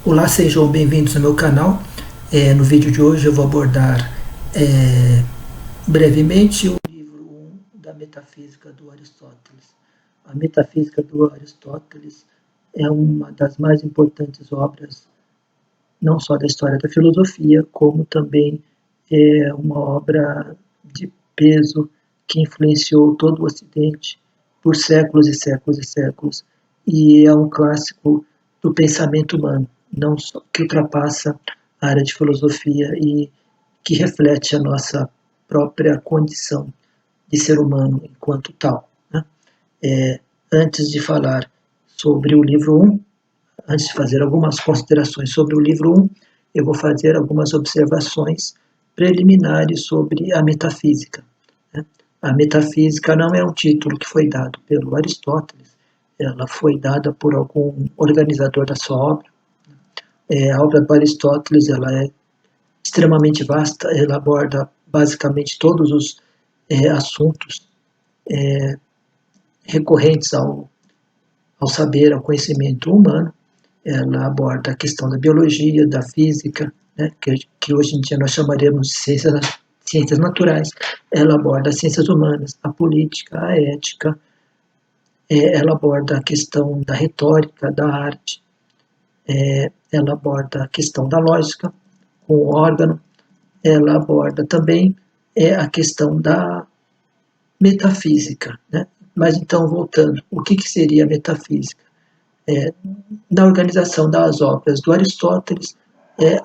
Olá, sejam bem-vindos ao meu canal. No vídeo de hoje eu vou abordar brevemente o livro 1 da Metafísica do Aristóteles. A Metafísica do Aristóteles é uma das mais importantes obras, não só da história da filosofia, como também é uma obra de peso que influenciou todo o Ocidente por séculos e séculos e séculos, e é um clássico do pensamento humano, não só que ultrapassa a área de filosofia e que reflete a nossa própria condição de ser humano enquanto tal, né? Antes de falar sobre o livro 1, antes de fazer algumas considerações sobre o livro 1, eu vou fazer algumas observações preliminares sobre a metafísica. A metafísica não é um título que foi dado pelo Aristóteles, ela foi dada por algum organizador da sua obra. A obra do Aristóteles ela é extremamente vasta, ela aborda basicamente todos os assuntos recorrentes ao saber, ao conhecimento humano. Ela aborda a questão da biologia, da física, né, que hoje em dia nós chamaremos de ciências naturais. Ela aborda as ciências humanas, a política, a ética. Ela aborda a questão da retórica, da arte. Ela aborda a questão da lógica, com o órgão. Ela aborda também a questão da metafísica, né? Mas então, voltando, o que seria a metafísica? Na organização das obras do Aristóteles,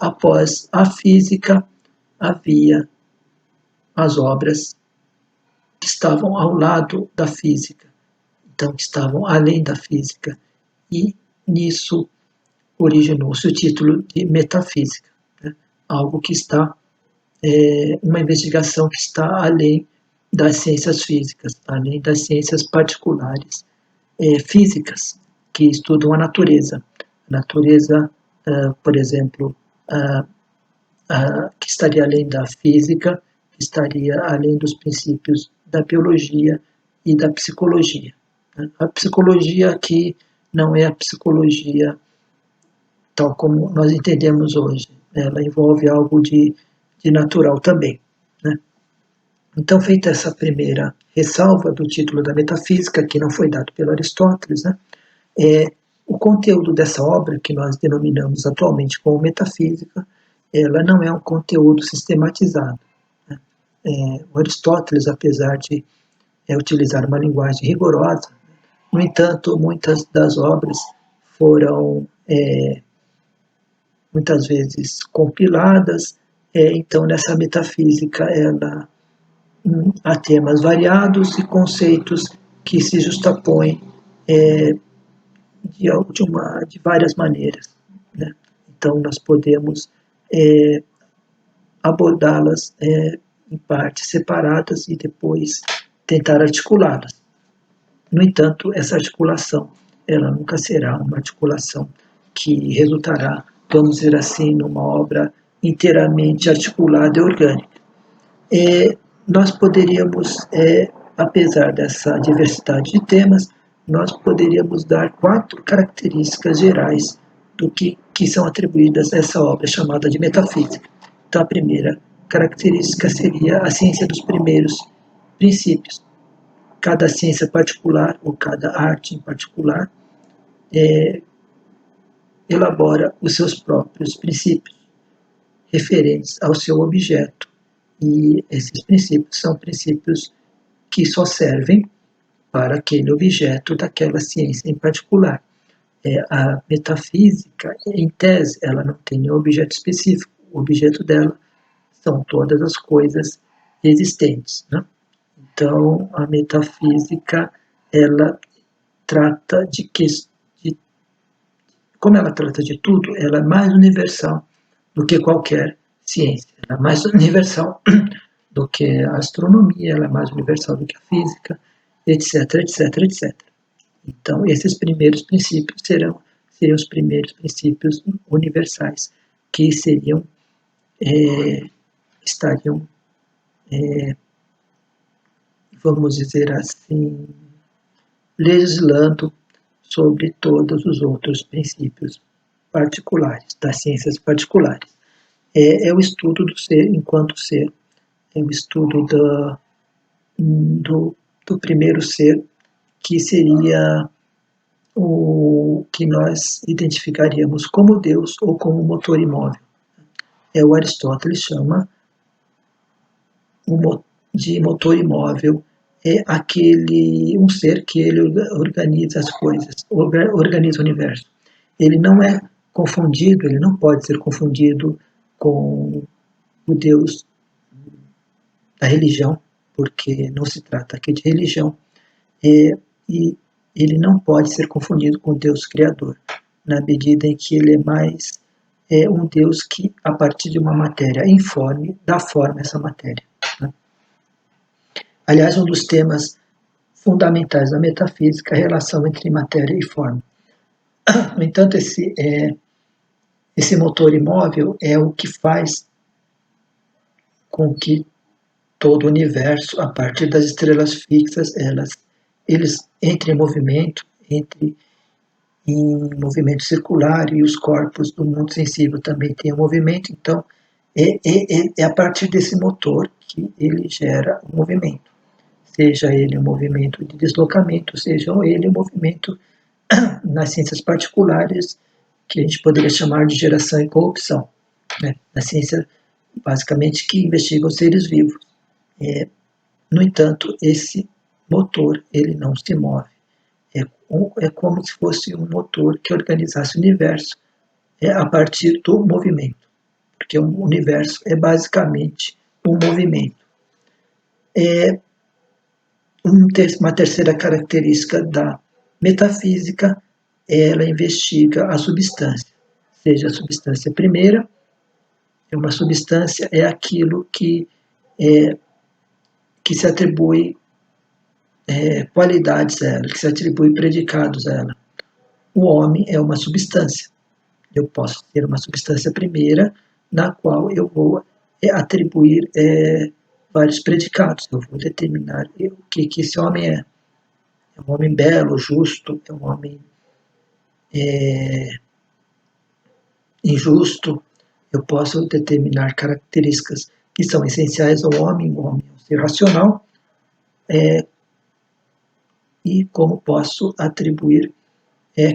após a física, havia as obras que estavam ao lado da física, então que estavam além da física, e nisso originou-se o título de metafísica, né? Algo que está, uma investigação que está além das ciências físicas, além das ciências particulares físicas, que estudam a natureza. A natureza, por exemplo, que estaria além da física, que estaria além dos princípios da biologia e da psicologia. A psicologia aqui não é a psicologia tal como nós entendemos hoje, ela envolve algo de natural também, né? Então, feita essa primeira ressalva do título da metafísica, que não foi dado pelo Aristóteles, né, o conteúdo dessa obra, que nós denominamos atualmente como metafísica, ela não é um conteúdo sistematizado, né? O Aristóteles, apesar de utilizar uma linguagem rigorosa, no entanto, muitas das obras foram muitas vezes compiladas, então nessa metafísica ela há temas variados e conceitos que se justapõem de várias maneiras, né? Então nós podemos abordá-las em partes separadas e depois tentar articulá-las. No entanto, essa articulação ela nunca será uma articulação que resultará, vamos dizer assim, numa obra inteiramente articulada e orgânica. Nós poderíamos, apesar dessa diversidade de temas, nós poderíamos dar 4 características gerais do que são atribuídas a essa obra chamada de metafísica. Então, a primeira característica seria a ciência dos primeiros princípios. Cada ciência particular, ou cada arte em particular, elabora os seus próprios princípios, referentes ao seu objeto. E esses princípios são princípios que só servem para aquele objeto daquela ciência em particular. A metafísica, em tese, ela não tem nenhum objeto específico. O objeto dela são todas as coisas existentes, né? Então, a metafísica, ela trata como ela trata de tudo, ela é mais universal do que qualquer ciência. Ela é mais universal do que a astronomia, ela é mais universal do que a física, etc, etc, etc. Então, esses primeiros princípios seriam os primeiros princípios universais que estariam, vamos dizer assim, legislando sobre todos os outros princípios particulares, das ciências particulares. É o estudo do ser enquanto ser, é o estudo do primeiro ser, que seria o que nós identificaríamos como Deus ou como motor imóvel. O Aristóteles chama de motor imóvel um ser que ele organiza as coisas, organiza o universo. Ele não é confundido, ele não pode ser confundido com o Deus da religião, porque não se trata aqui de religião, e ele não pode ser confundido com o Deus Criador, na medida em que ele é mais um Deus que, a partir de uma matéria informe, dá forma a essa matéria. Né? Aliás, um dos temas fundamentais da metafísica é a relação entre matéria e forma. No entanto, esse motor imóvel é o que faz com que todo o universo, a partir das estrelas fixas, eles entrem em movimento circular, e os corpos do mundo sensível também têm um movimento. Então, é a partir desse motor que ele gera o movimento. Seja ele um movimento de deslocamento, seja ele um movimento nas ciências particulares, que a gente poderia chamar de geração e corrupção. Né? Na ciência, basicamente, que investiga os seres vivos. No entanto, esse motor, ele não se move. É como se fosse um motor que organizasse o universo a partir do movimento, porque o universo é basicamente um movimento. Uma terceira característica da metafísica, ela investiga a substância, seja a substância primeira, uma substância é aquilo que se atribui qualidades a ela, que se atribui predicados a ela. O homem é uma substância. Eu posso ter uma substância primeira, na qual eu vou atribuir vários predicados. Eu vou determinar o que esse homem é. É um homem belo, justo, é um homem injusto. Eu posso determinar características que são essenciais ao homem. O homem é um ser racional. E como posso atribuir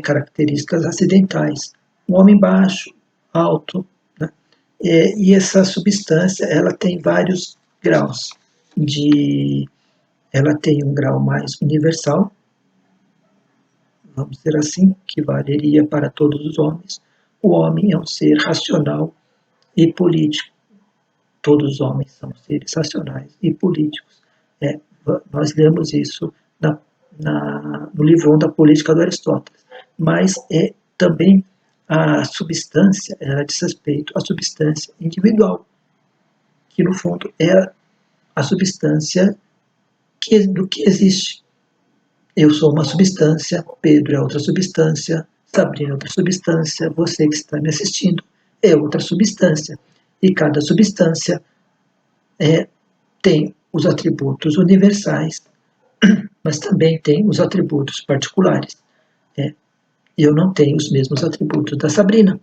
características acidentais. Um homem baixo, alto, né? E essa substância, ela tem vários graus. Ela tem um grau mais universal, vamos dizer assim, que valeria para todos os homens. O homem é um ser racional e político. Todos os homens são seres racionais e políticos. Nós lemos isso no livro 1 da Política do Aristóteles. Mas também a substância, ela diz respeito à substância individual, que no fundo é a substância do que existe. Eu sou uma substância, Pedro é outra substância, Sabrina é outra substância, você que está me assistindo é outra substância. E cada substância tem os atributos universais, mas também tem os atributos particulares. Eu não tenho os mesmos atributos da Sabrina,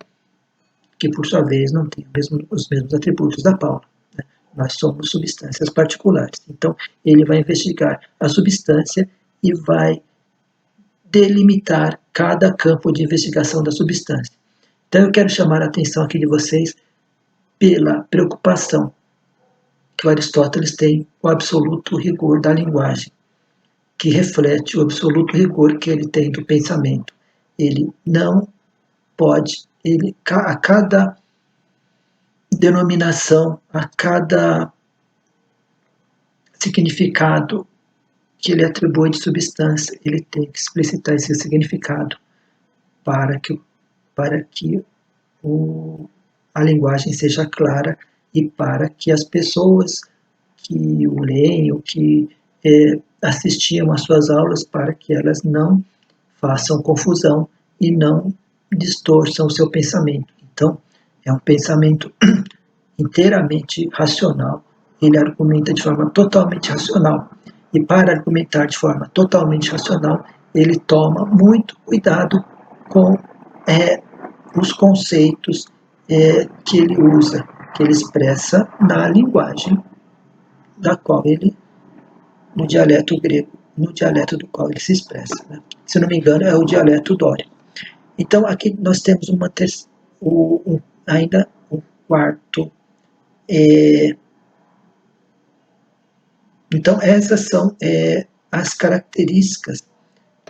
que por sua vez não tem os mesmos atributos da Paula. Né? Nós somos substâncias particulares. Então, ele vai investigar a substância e vai delimitar cada campo de investigação da substância. Então, eu quero chamar a atenção aqui de vocês pela preocupação que o Aristóteles tem com o absoluto rigor da linguagem, que reflete o absoluto rigor que ele tem do pensamento. Ele não pode, a cada denominação, a cada significado que ele atribui de substância, ele tem que explicitar esse significado para que a linguagem seja clara e para que as pessoas que o leem ou que assistiam às suas aulas, para que elas não façam confusão e não distorçam o seu pensamento. Então, é um pensamento inteiramente racional. Ele argumenta de forma totalmente racional. E para argumentar de forma totalmente racional, ele toma muito cuidado com os conceitos que ele usa, que ele expressa na linguagem da qual ele, no dialeto grego, no dialeto do qual ele se expressa. Né? Se não me engano, é o dialeto dórico. Então, aqui nós temos ainda um quarto. Então, essas são as características.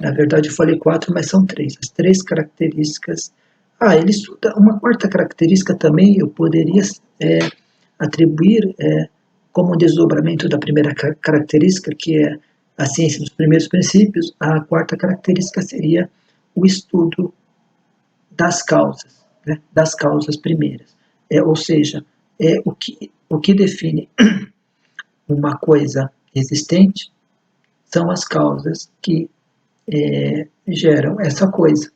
Na verdade, eu falei 4, mas são 3. As 3 características. Ele estuda uma quarta característica também, eu poderia atribuir como um desdobramento da primeira característica, que é a ciência dos primeiros princípios. A quarta característica seria o estudo das causas, né, das causas primeiras. Ou seja, o que define uma coisa existente são as causas que geram essa coisa.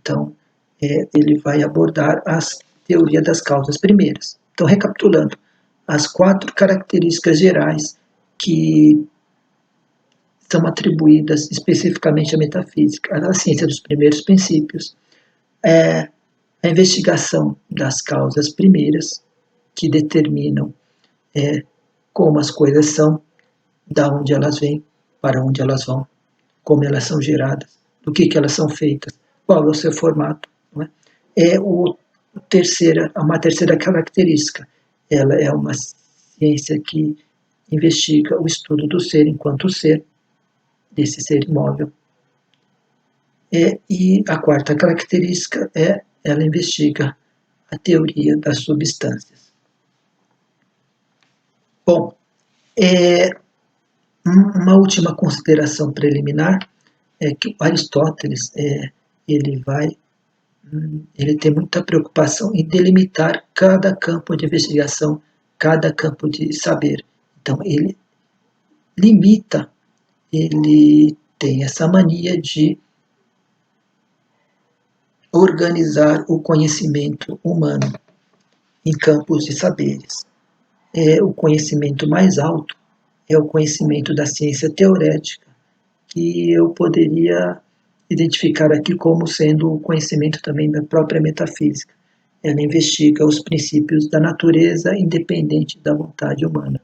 Então, ele vai abordar a teoria das causas primeiras. Então, recapitulando, as 4 características gerais que são atribuídas especificamente à metafísica, à ciência dos primeiros princípios, a investigação das causas primeiras, que determinam como as coisas são, da onde elas vêm, para onde elas vão, como elas são geradas, do que elas são feitas, qual é o seu formato. Não é? Uma terceira característica, ela é uma ciência que investiga o estudo do ser enquanto ser, desse ser imóvel. E a quarta característica ela investiga a teoria das substâncias. Bom, uma última consideração preliminar é que Aristóteles ele tem muita preocupação em delimitar cada campo de investigação, cada campo de saber. Então ele limita, ele tem essa mania de organizar o conhecimento humano em campos de saberes. O conhecimento mais alto é o conhecimento da ciência teorética, que eu poderia identificar aqui como sendo o conhecimento também da própria metafísica. Ela investiga os princípios da natureza independente da vontade humana.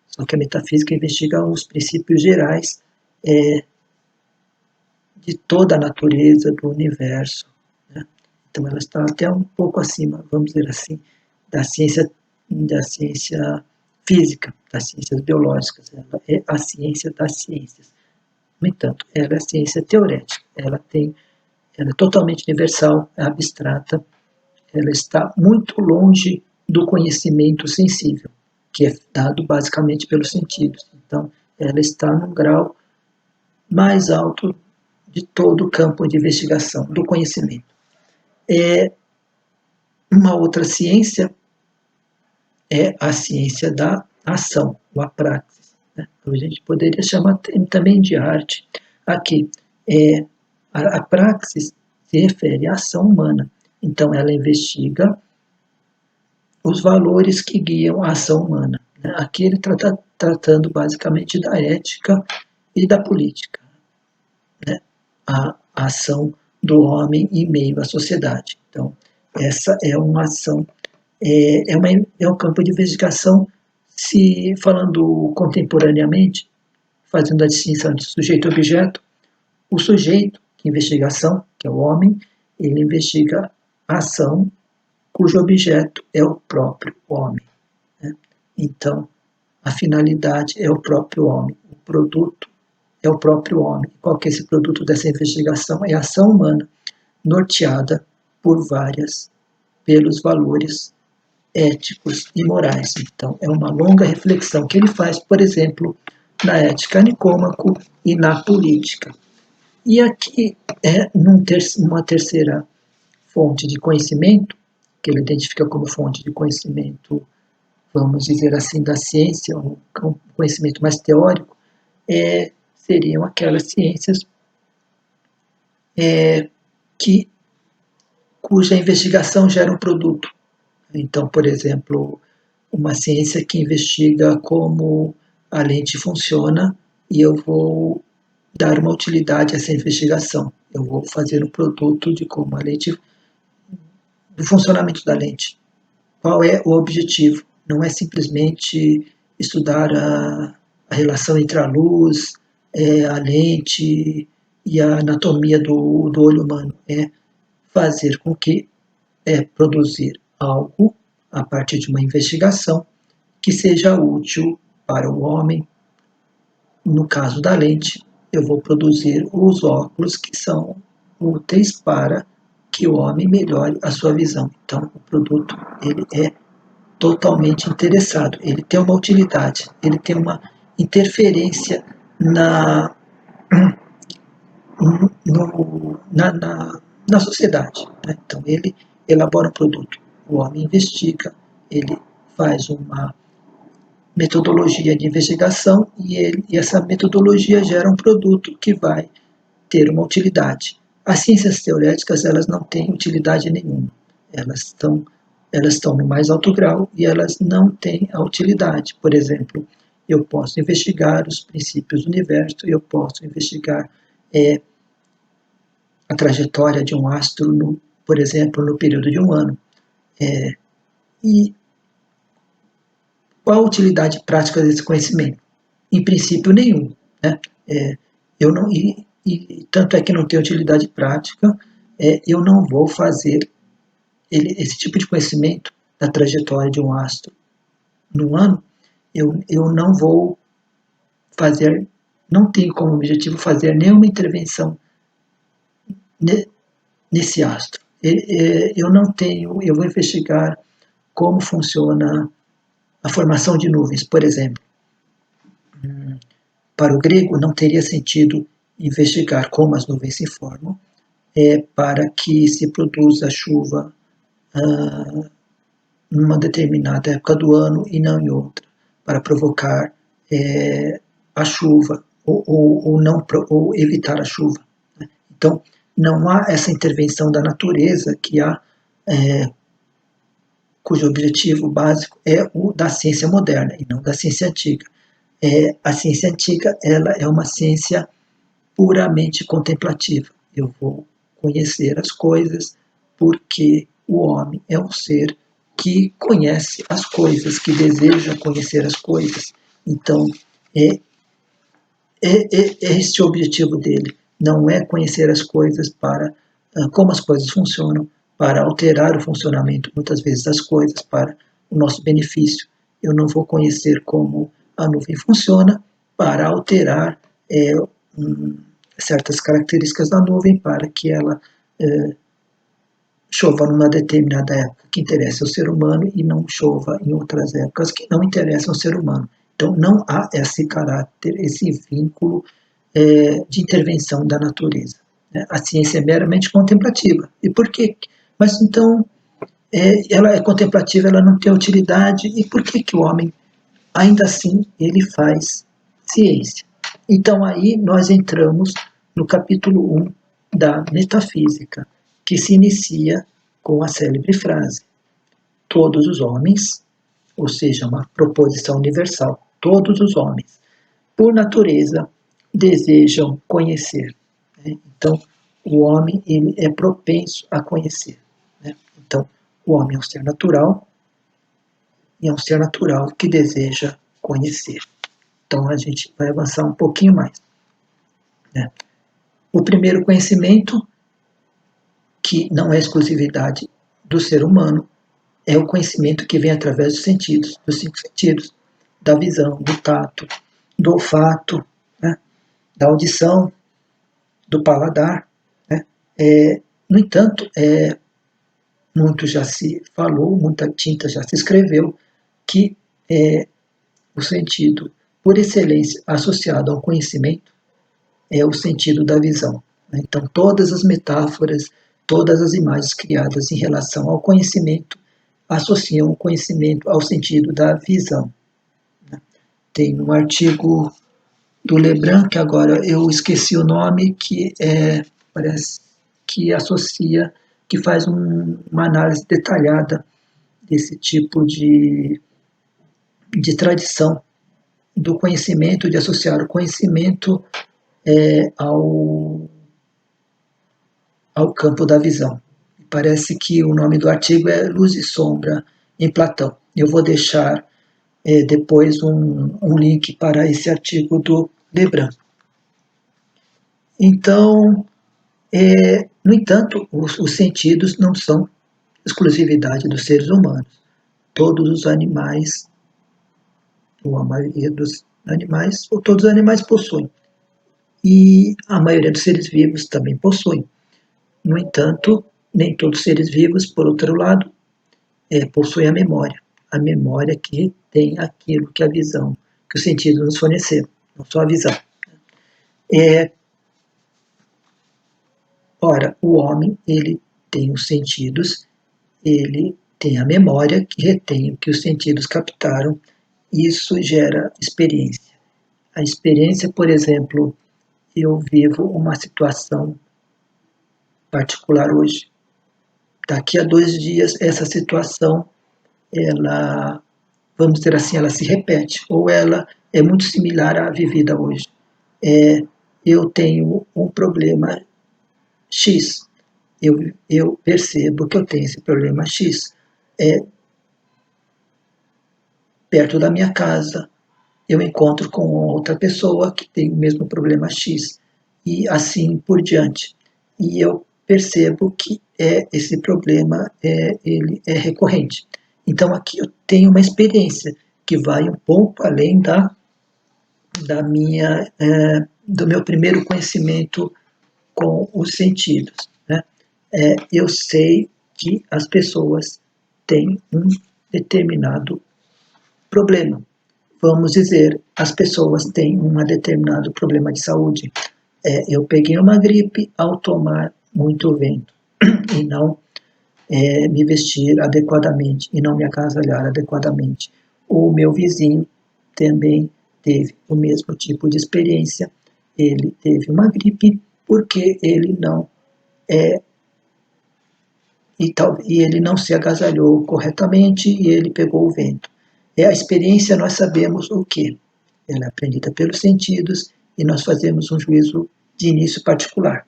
Só que a metafísica investiga os princípios gerais de toda a natureza, do universo. Né? Então ela está até um pouco acima, vamos dizer assim, da ciência física, das ciências biológicas. Ela é a ciência das ciências. No entanto, ela é a ciência teorética. Ela é totalmente universal, é abstrata. Ela está muito longe do conhecimento sensível, que é dado basicamente pelos sentidos. Então, ela está num grau mais alto de todo o campo de investigação do conhecimento. Uma outra ciência é a ciência da ação, ou a praxis. Né? A gente poderia chamar também de arte. Aqui, a praxis se refere à ação humana. Então, ela investiga os valores que guiam a ação humana. Né? Aqui ele está tratando basicamente da ética e da política. Né? A ação do homem em meio à sociedade. Então, essa é uma ação, é um campo de investigação, se falando contemporaneamente, fazendo a distinção de sujeito e objeto. O sujeito, que investigação, que é o homem, ele investiga a ação cujo objeto é o próprio homem. Né? Então, a finalidade é o próprio homem, o produto é o próprio homem. Qual que é esse produto dessa investigação? É a ação humana, norteada pelos valores éticos e morais. Então, é uma longa reflexão que ele faz, por exemplo, na ética Nicômaco e na política. E aqui uma terceira fonte de conhecimento, que ele identifica como fonte de conhecimento, vamos dizer assim, da ciência, um conhecimento mais teórico, seriam aquelas ciências cuja investigação gera um produto. Então, por exemplo, uma ciência que investiga como a lente funciona e eu vou dar uma utilidade a essa investigação. Eu vou fazer um produto de como a lente do funcionamento da lente. Qual é o objetivo? Não é simplesmente estudar a relação entre a luz, a lente e a anatomia do olho humano. É fazer com que produzir algo a partir de uma investigação que seja útil para o homem. No caso da lente, eu vou produzir os óculos que são úteis para que o homem melhore a sua visão. Então, o produto ele é totalmente interessado, ele tem uma utilidade, ele tem uma interferência na sociedade. Né? Então, ele elabora um produto, o homem investiga, ele faz uma metodologia de investigação e essa metodologia gera um produto que vai ter uma utilidade. As ciências teoréticas, elas não têm utilidade nenhuma. Elas estão no mais alto grau e elas não têm a utilidade. Por exemplo, eu posso investigar os princípios do universo, eu posso investigar a trajetória de um astro, por exemplo, no período de um ano. E qual a utilidade prática desse conhecimento? Em princípio, nenhum. Né? Eu não, e tanto é que não tem utilidade prática, eu não vou fazer esse tipo de conhecimento da trajetória de um astro no ano, eu não vou fazer, não tenho como objetivo fazer nenhuma intervenção nesse astro. Eu não tenho, eu vou investigar como funciona a formação de nuvens, por exemplo. Para o grego, não teria sentido investigar como as nuvens se formam para que se produza chuva numa determinada época do ano e não em outra, para provocar a chuva ou evitar a chuva. Né? Então, não há essa intervenção da natureza cujo objetivo básico é o da ciência moderna e não da ciência antiga. A ciência antiga ela é uma ciência puramente contemplativa. Eu vou conhecer as coisas porque o homem é um ser que conhece as coisas, que deseja conhecer as coisas. Então, é esse o objetivo dele. Não é conhecer as coisas para como as coisas funcionam, para alterar o funcionamento, muitas vezes, das coisas para o nosso benefício. Eu não vou conhecer como a nuvem funciona para alterar certas características da nuvem para que ela chova numa determinada época que interessa ao ser humano e não chova em outras épocas que não interessam ao ser humano. Então, não há esse caráter, esse vínculo de intervenção da natureza. Né? A ciência é meramente contemplativa. E por quê? Mas, então, ela é contemplativa, ela não tem utilidade, e por que o homem, ainda assim, ele faz ciência? Então, aí nós entramos no capítulo 1 da metafísica, que se inicia com a célebre frase: todos os homens, ou seja, uma proposição universal, todos os homens, por natureza, desejam conhecer. Né? Então, o homem ele é propenso a conhecer. Né? Então, o homem é um ser natural e é um ser natural que deseja conhecer. Então, a gente vai avançar um pouquinho mais. Né? O primeiro conhecimento, que não é exclusividade do ser humano, é o conhecimento que vem através dos sentidos, dos 5 sentidos, da visão, do tato, do olfato, né? Da audição, do paladar. Né? No entanto, muito já se falou, muita tinta já se escreveu, que o sentido, por excelência, associado ao conhecimento, é o sentido da visão. Né? Então, todas as metáforas, todas as imagens criadas em relação ao conhecimento associam o conhecimento ao sentido da visão. Né? Tem um artigo do Lebrun, que agora eu esqueci o nome, que parece que associa, que faz uma análise detalhada desse tipo de tradição do conhecimento, de associar o conhecimento ao campo da visão. Parece que o nome do artigo é Luz e Sombra em Platão. Eu vou deixar depois um link para esse artigo do Lebrun. Então, no entanto, os sentidos não são exclusividade dos seres humanos. Todos os animais, ou a maioria dos animais, ou todos os animais possuem. E a maioria dos seres vivos também possuem. No entanto, nem todos os seres vivos, por outro lado, possuem a memória. A memória que tem aquilo que a visão, que os sentidos nos forneceram, não só a visão. Ora, o homem, ele tem os sentidos, ele tem a memória que retém o que os sentidos captaram, e isso gera experiência. A experiência, por exemplo, eu vivo uma situação particular hoje. Daqui a 2 dias, essa situação, ela, vamos dizer assim, ela se repete, ou ela é muito similar à vivida hoje. Eu tenho um problema X, eu percebo que eu tenho esse problema X. Perto da minha casa, eu encontro com outra pessoa que tem o mesmo problema X, e assim por diante. E eu percebo que esse problema ele é recorrente. Então aqui eu tenho uma experiência que vai um pouco além do meu primeiro conhecimento com os sentidos, né? Eu sei que as pessoas têm um determinado problema. Vamos dizer, as pessoas têm um determinado problema de saúde. Eu peguei uma gripe ao tomar muito vento e não me vestir adequadamente e não me agasalhar adequadamente. O meu vizinho também teve o mesmo tipo de experiência. Ele teve uma gripe porque ele não e ele não se agasalhou corretamente e ele pegou o vento. A experiência, nós sabemos o que? Ela é aprendida pelos sentidos e nós fazemos um juízo de início particular.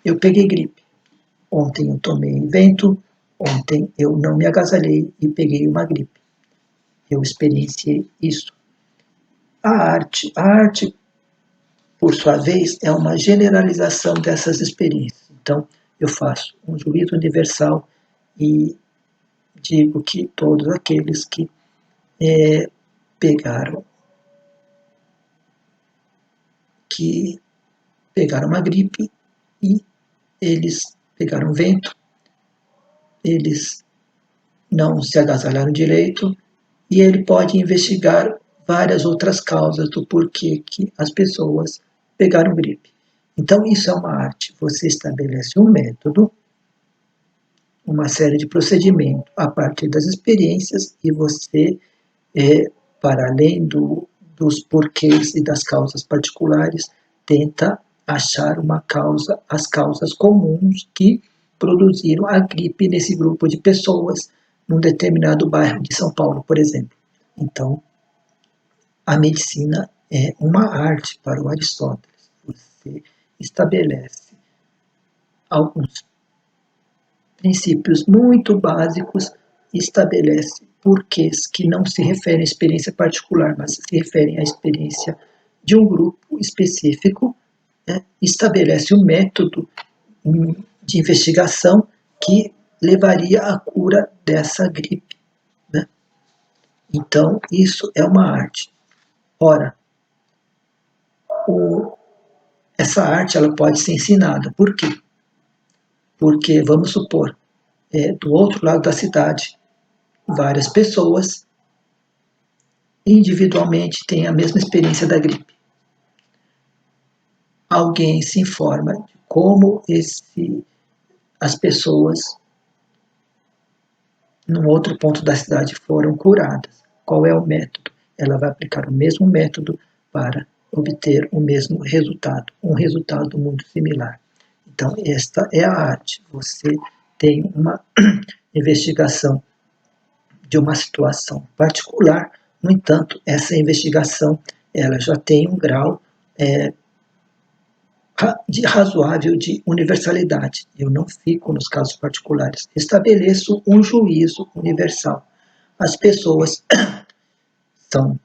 Eu peguei gripe. Ontem eu tomei vento, ontem eu não me agasalhei e peguei uma gripe. Eu experienciei isso. A arte, por sua vez, é uma generalização dessas experiências. Então, eu faço um juízo universal e digo que todos aqueles que pegaram uma gripe e eles pegaram vento, eles não se agasalharam direito e ele pode investigar várias outras causas do porquê que as pessoas pegaram gripe. Então isso é uma arte. Você estabelece um método, uma série de procedimentos a partir das experiências e você, para além dos porquês e das causas particulares, tenta achar as causas comuns que produziram a gripe nesse grupo de pessoas num determinado bairro de São Paulo, por exemplo. Então, a medicina é uma arte para o Aristóteles. Você estabelece alguns princípios muito básicos, estabelece porquês que não se referem à experiência particular, mas se referem à experiência de um grupo específico, né? Estabelece um método de investigação que levaria à cura dessa gripe, né? Então, isso é uma arte. Ora, essa arte ela pode ser ensinada. Por quê? Porque, vamos supor, do outro lado da cidade, várias pessoas individualmente têm a mesma experiência da gripe. Alguém se informa de como as pessoas num outro ponto da cidade foram curadas. Qual é o método? Ela vai aplicar o mesmo método para obter o mesmo resultado, um resultado muito similar. Então, esta é a arte. Você tem uma investigação de uma situação particular, no entanto, essa investigação ela já tem um grau razoável de universalidade. Eu não fico nos casos particulares. Estabeleço um juízo universal. As pessoas são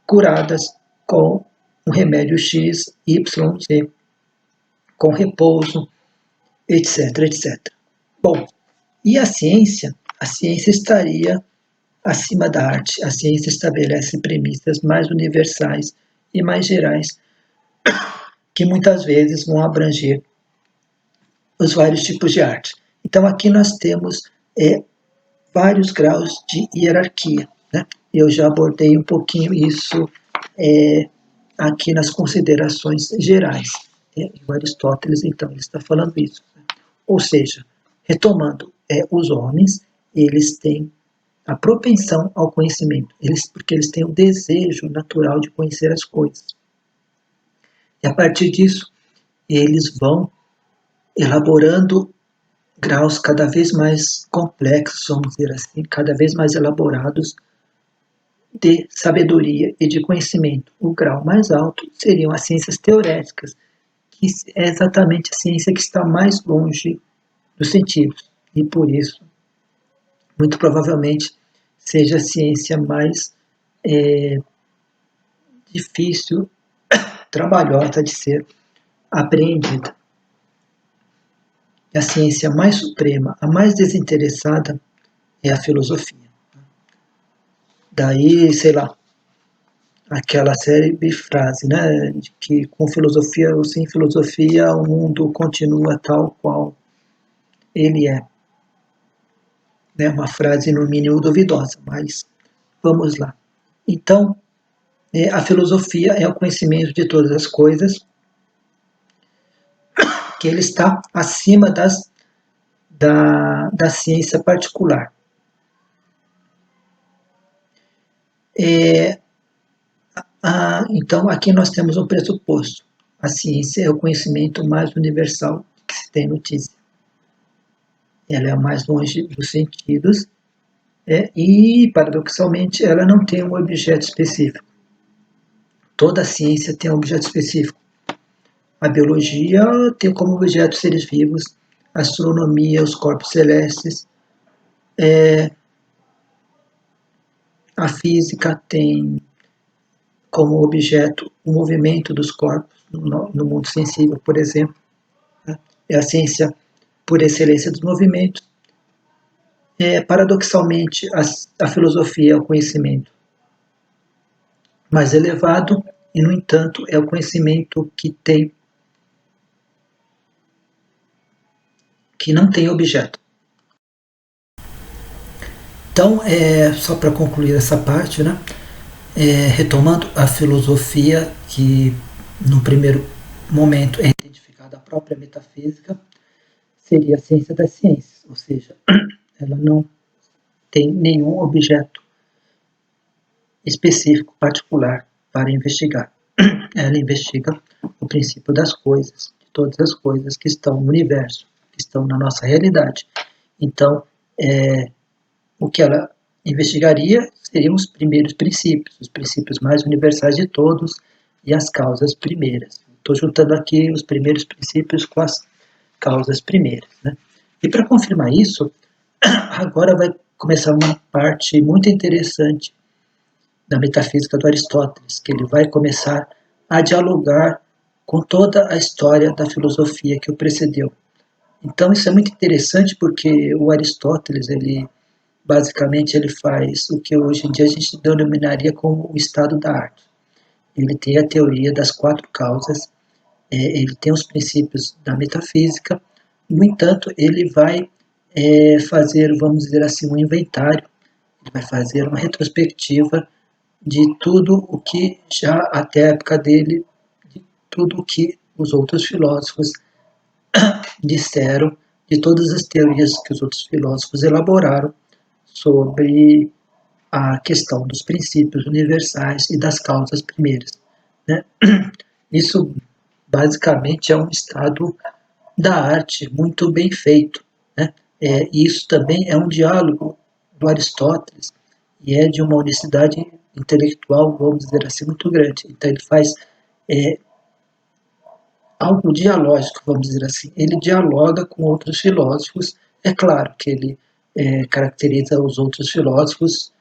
curadas com um remédio X, Y, Z, com repouso, etc, etc. Bom, e a ciência? A ciência estaria acima da arte. A ciência estabelece premissas mais universais e mais gerais, que muitas vezes vão abranger os vários tipos de arte. Então aqui nós temos vários graus de hierarquia, né? Eu já abordei um pouquinho isso aqui nas considerações gerais. O Aristóteles, então, ele está falando isso. Ou seja, retomando, os homens, eles têm a propensão ao conhecimento, porque eles têm o desejo natural de conhecer as coisas. E a partir disso, eles vão elaborando graus cada vez mais complexos, vamos dizer assim, cada vez mais elaborados de sabedoria e de conhecimento. O grau mais alto seriam as ciências teoréticas, que é exatamente a ciência que está mais longe dos sentidos, e por isso, muito provavelmente, seja a ciência mais difícil, trabalhosa de ser apreendida. A ciência mais suprema, a mais desinteressada, é a filosofia. Daí, sei lá, aquela célebre frase, né, de que com filosofia ou sem filosofia o mundo continua tal qual ele é. É uma frase no mínimo duvidosa, mas vamos lá. Então, a filosofia é o conhecimento de todas as coisas, que ele está acima da ciência particular. Então, aqui nós temos um pressuposto. A ciência é o conhecimento mais universal que se tem notícia. Ela é a mais longe dos sentidos e, paradoxalmente, ela não tem um objeto específico. Toda a ciência tem um objeto específico. A biologia tem como objeto seres vivos, a astronomia, os corpos celestes, a física tem como objeto o movimento dos corpos no mundo sensível, por exemplo. É a ciência por excelência dos movimentos. Paradoxalmente, a filosofia é o conhecimento mais elevado e, no entanto, é o conhecimento que não tem objeto. Então, só para concluir essa parte, né? Retomando a filosofia, que no primeiro momento é identificada a própria metafísica, seria a ciência das ciências, ou seja, ela não tem nenhum objeto específico, particular, para investigar. Ela investiga o princípio das coisas, de todas as coisas que estão no universo, que estão na nossa realidade. Então, o que ela investigaria seriam os primeiros princípios, os princípios mais universais de todos e as causas primeiras. Estou juntando aqui os primeiros princípios com as causas primeiras, né? E para confirmar isso, agora vai começar uma parte muito interessante da metafísica do Aristóteles, que ele vai começar a dialogar com toda a história da filosofia que o precedeu. Então isso é muito interessante porque o Aristóteles, basicamente ele faz o que hoje em dia a gente denominaria como o estado da arte. Ele tem a teoria das 4 causas, ele tem os princípios da metafísica, no entanto, ele vai fazer, vamos dizer assim, um inventário, ele vai fazer uma retrospectiva de tudo o que já até a época dele, de tudo o que os outros filósofos disseram, de todas as teorias que os outros filósofos elaboraram sobre a questão dos princípios universais e das causas primeiras, né? Isso basicamente é um estado da arte muito bem feito, né? E isso também é um diálogo do Aristóteles e é de uma honestidade intelectual, vamos dizer assim, muito grande. Então ele faz algo dialógico, vamos dizer assim. Ele dialoga com outros filósofos. É claro que ele caracteriza os outros filósofos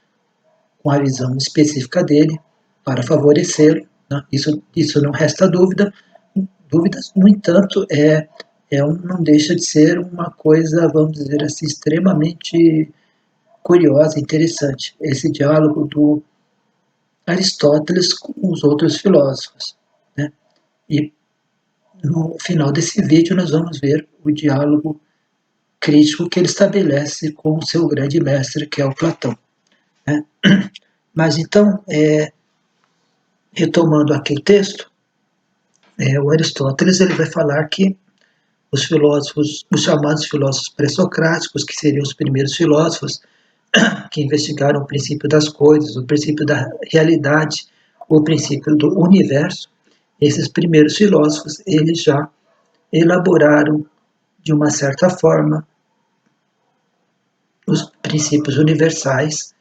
com a visão específica dele para favorecê-lo. Né? Isso não resta dúvidas. No entanto, não deixa de ser uma coisa, vamos dizer assim, extremamente curiosa, interessante, esse diálogo do Aristóteles com os outros filósofos. Né? E no final desse vídeo nós vamos ver o diálogo crítico que ele estabelece com o seu grande mestre, que é o Platão. Né? Mas então, retomando aqui o texto, o Aristóteles ele vai falar que os filósofos, os chamados filósofos pré-socráticos, que seriam os primeiros filósofos que investigaram o princípio das coisas, o princípio da realidade, o princípio do universo, esses primeiros filósofos, eles já elaboraram de uma certa forma os princípios universais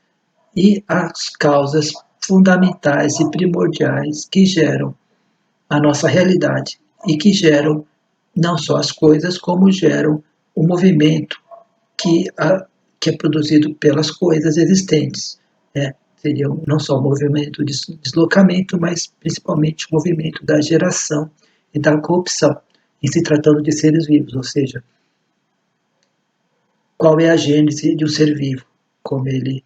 e as causas fundamentais e primordiais que geram a nossa realidade e que geram não só as coisas, como geram o movimento que é produzido pelas coisas existentes. Seria não só o movimento de deslocamento, mas principalmente o movimento da geração e da corrupção, em se tratando de seres vivos, ou seja, qual é a gênese de um ser vivo, como ele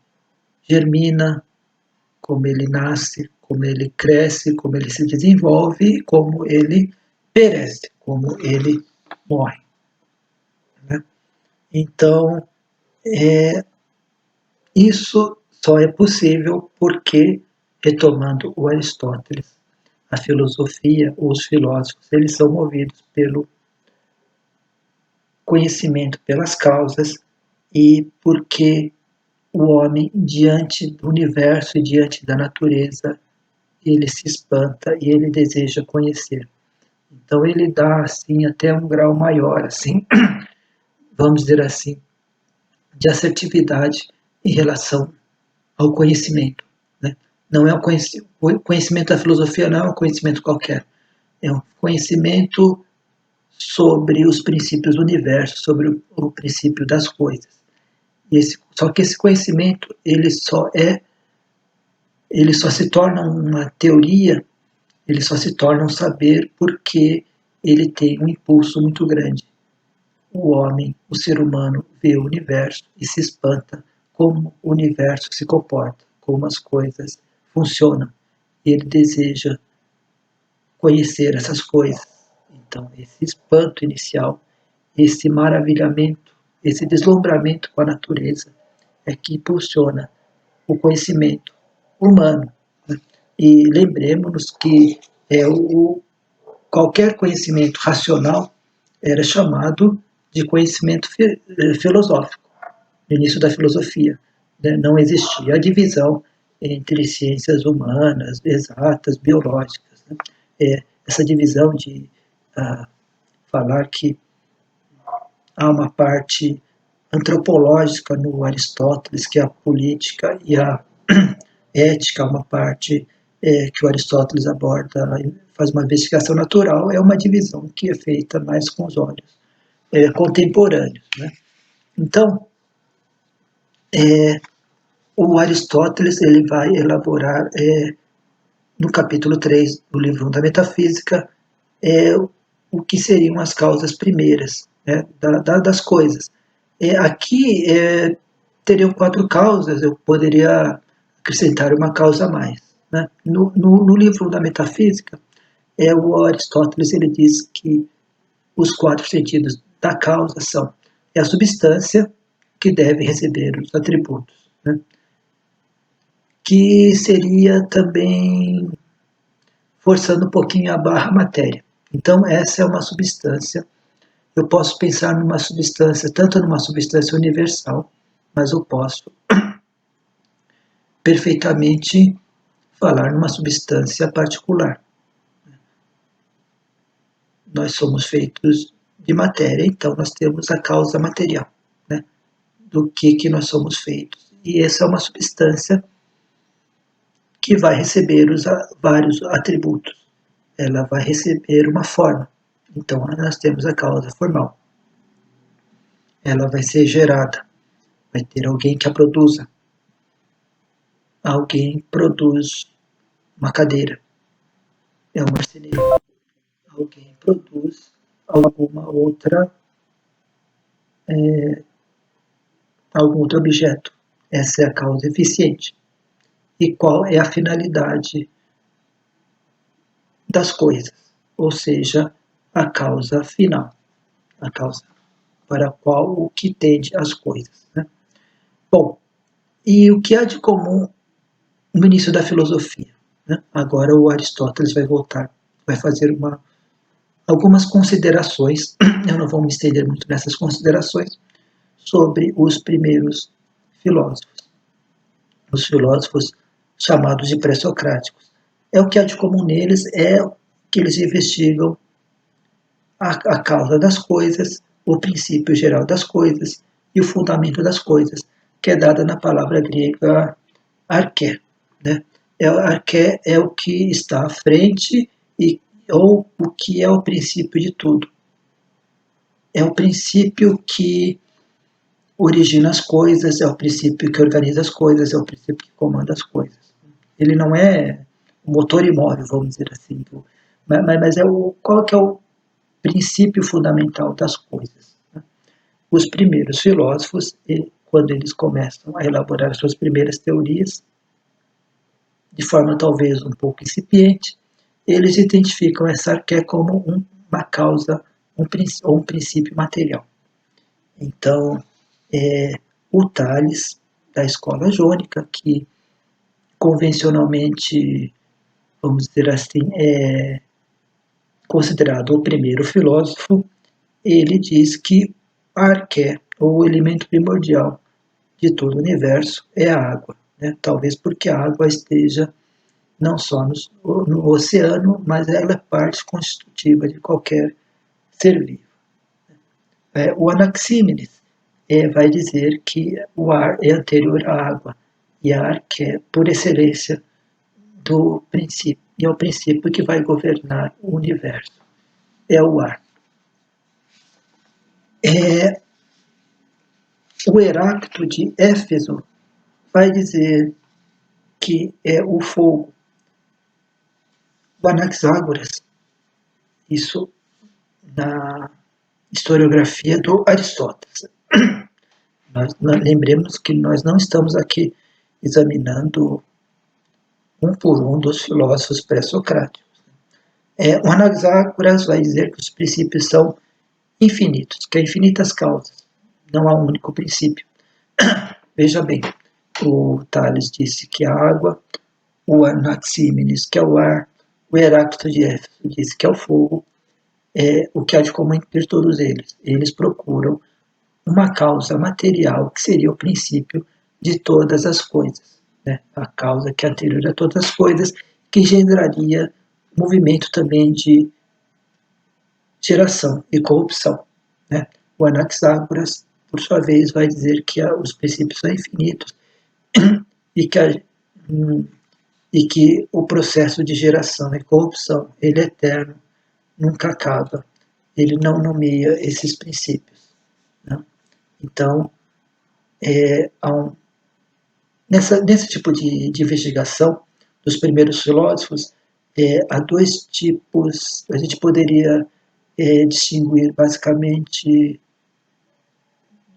germina, como ele nasce, como ele cresce, como ele se desenvolve e como ele perece, como ele morre. Né? Então, isso só é possível porque, retomando o Aristóteles, a filosofia, os filósofos, eles são movidos pelo conhecimento pelas causas e porque o homem, diante do universo e diante da natureza, ele se espanta e ele deseja conhecer. Então ele dá assim até um grau maior, assim, vamos dizer assim, de assertividade em relação ao conhecimento. Né? Não é o conhecimento da filosofia não é um conhecimento qualquer, é um conhecimento sobre os princípios do universo, sobre o princípio das coisas. Só que esse conhecimento ele só se torna uma teoria, ele só se torna um saber porque ele tem um impulso muito grande. O homem, o ser humano, vê o universo e se espanta como o universo se comporta, como as coisas funcionam. Ele deseja conhecer essas coisas. Então, esse espanto inicial, esse maravilhamento, esse deslumbramento com a natureza é que impulsiona o conhecimento humano. Né? E lembremos-nos que qualquer conhecimento racional era chamado de conhecimento filosófico, no início da filosofia. Né? Não existia a divisão entre ciências humanas, exatas, biológicas. Né? Essa divisão de falar que há uma parte antropológica no Aristóteles, que é a política, e a ética, uma parte que o Aristóteles aborda, faz uma investigação natural, é uma divisão que é feita mais com os olhos contemporâneos. Né? Então, o Aristóteles ele vai elaborar, no capítulo 3 do livro 1 da Metafísica, o que seriam as causas primeiras, né, das coisas. Aqui teriam 4 causas, eu poderia acrescentar uma causa a mais. Né? No livro da Metafísica, o Aristóteles ele diz que os 4 sentidos da causa são a substância que deve receber os atributos, né? Que seria também forçando um pouquinho a barra matéria. Então essa é uma substância. Eu posso pensar numa substância, tanto numa substância universal, mas eu posso perfeitamente falar numa substância particular. Nós somos feitos de matéria, então nós temos a causa material, né, do que nós somos feitos. E essa é uma substância que vai receber vários atributos. Ela vai receber uma forma. Então, nós temos a causa formal. Ela vai ser gerada, vai ter alguém que a produza. Alguém produz uma cadeira, é um marceneiro. Alguém produz alguma outra, algum outro objeto. Essa é a causa eficiente. E qual é a finalidade das coisas? Ou seja, a causa final, a causa para a qual o que tende as coisas. Né? Bom, e o que há de comum no início da filosofia? Né? Agora o Aristóteles vai voltar, vai fazer algumas considerações, eu não vou me estender muito nessas considerações, sobre os primeiros filósofos, os filósofos chamados de pré-socráticos. É o que há de comum neles, é que eles investigam a causa das coisas, o princípio geral das coisas e o fundamento das coisas, que é dada na palavra grega arché. Né? Arché é o que está à frente ou o que é o princípio de tudo. É o princípio que origina as coisas, é o princípio que organiza as coisas, é o princípio que comanda as coisas. Ele não é o motor imóvel, vamos dizer assim, mas é qual que é o princípio fundamental das coisas. Né? Os primeiros filósofos, quando eles começam a elaborar suas primeiras teorias, de forma talvez um pouco incipiente, eles identificam essa arqué como uma causa ou um princípio material. Então, o Tales, da escola jônica, que convencionalmente, vamos dizer assim, é considerado o primeiro filósofo, ele diz que a arqué, ou o elemento primordial de todo o universo, é a água. Né? Talvez porque a água esteja não só no oceano, mas ela é parte constitutiva de qualquer ser vivo. O Anaxímenes vai dizer que o ar é anterior à água, e a ar que é, por excelência, do princípio, e é o princípio que vai governar o universo, é o ar. O Heráclito de Éfeso vai dizer que é o fogo. O Anaxágoras, isso na historiografia do Aristóteles. Nós lembremos que nós não estamos aqui examinando um por um dos filósofos pré-socráticos. O Anaxágoras vai dizer que os princípios são infinitos, que há infinitas causas, não há um único princípio. Veja bem, o Tales disse que a água, o Anaxímenes que é o ar, o Heráclito de Éfeso disse que é o fogo, o que há de comum entre todos eles. Eles procuram uma causa material que seria o princípio de todas as coisas, né? A causa que é anterior a todas as coisas, que geraria movimento também de geração e corrupção. Né? O Anaxágoras, por sua vez, vai dizer que os princípios são infinitos e que o processo de geração e corrupção ele é eterno, nunca acaba. Ele não nomeia esses princípios. Né? Então, nesse tipo de investigação dos primeiros filósofos, há dois tipos, a gente poderia distinguir basicamente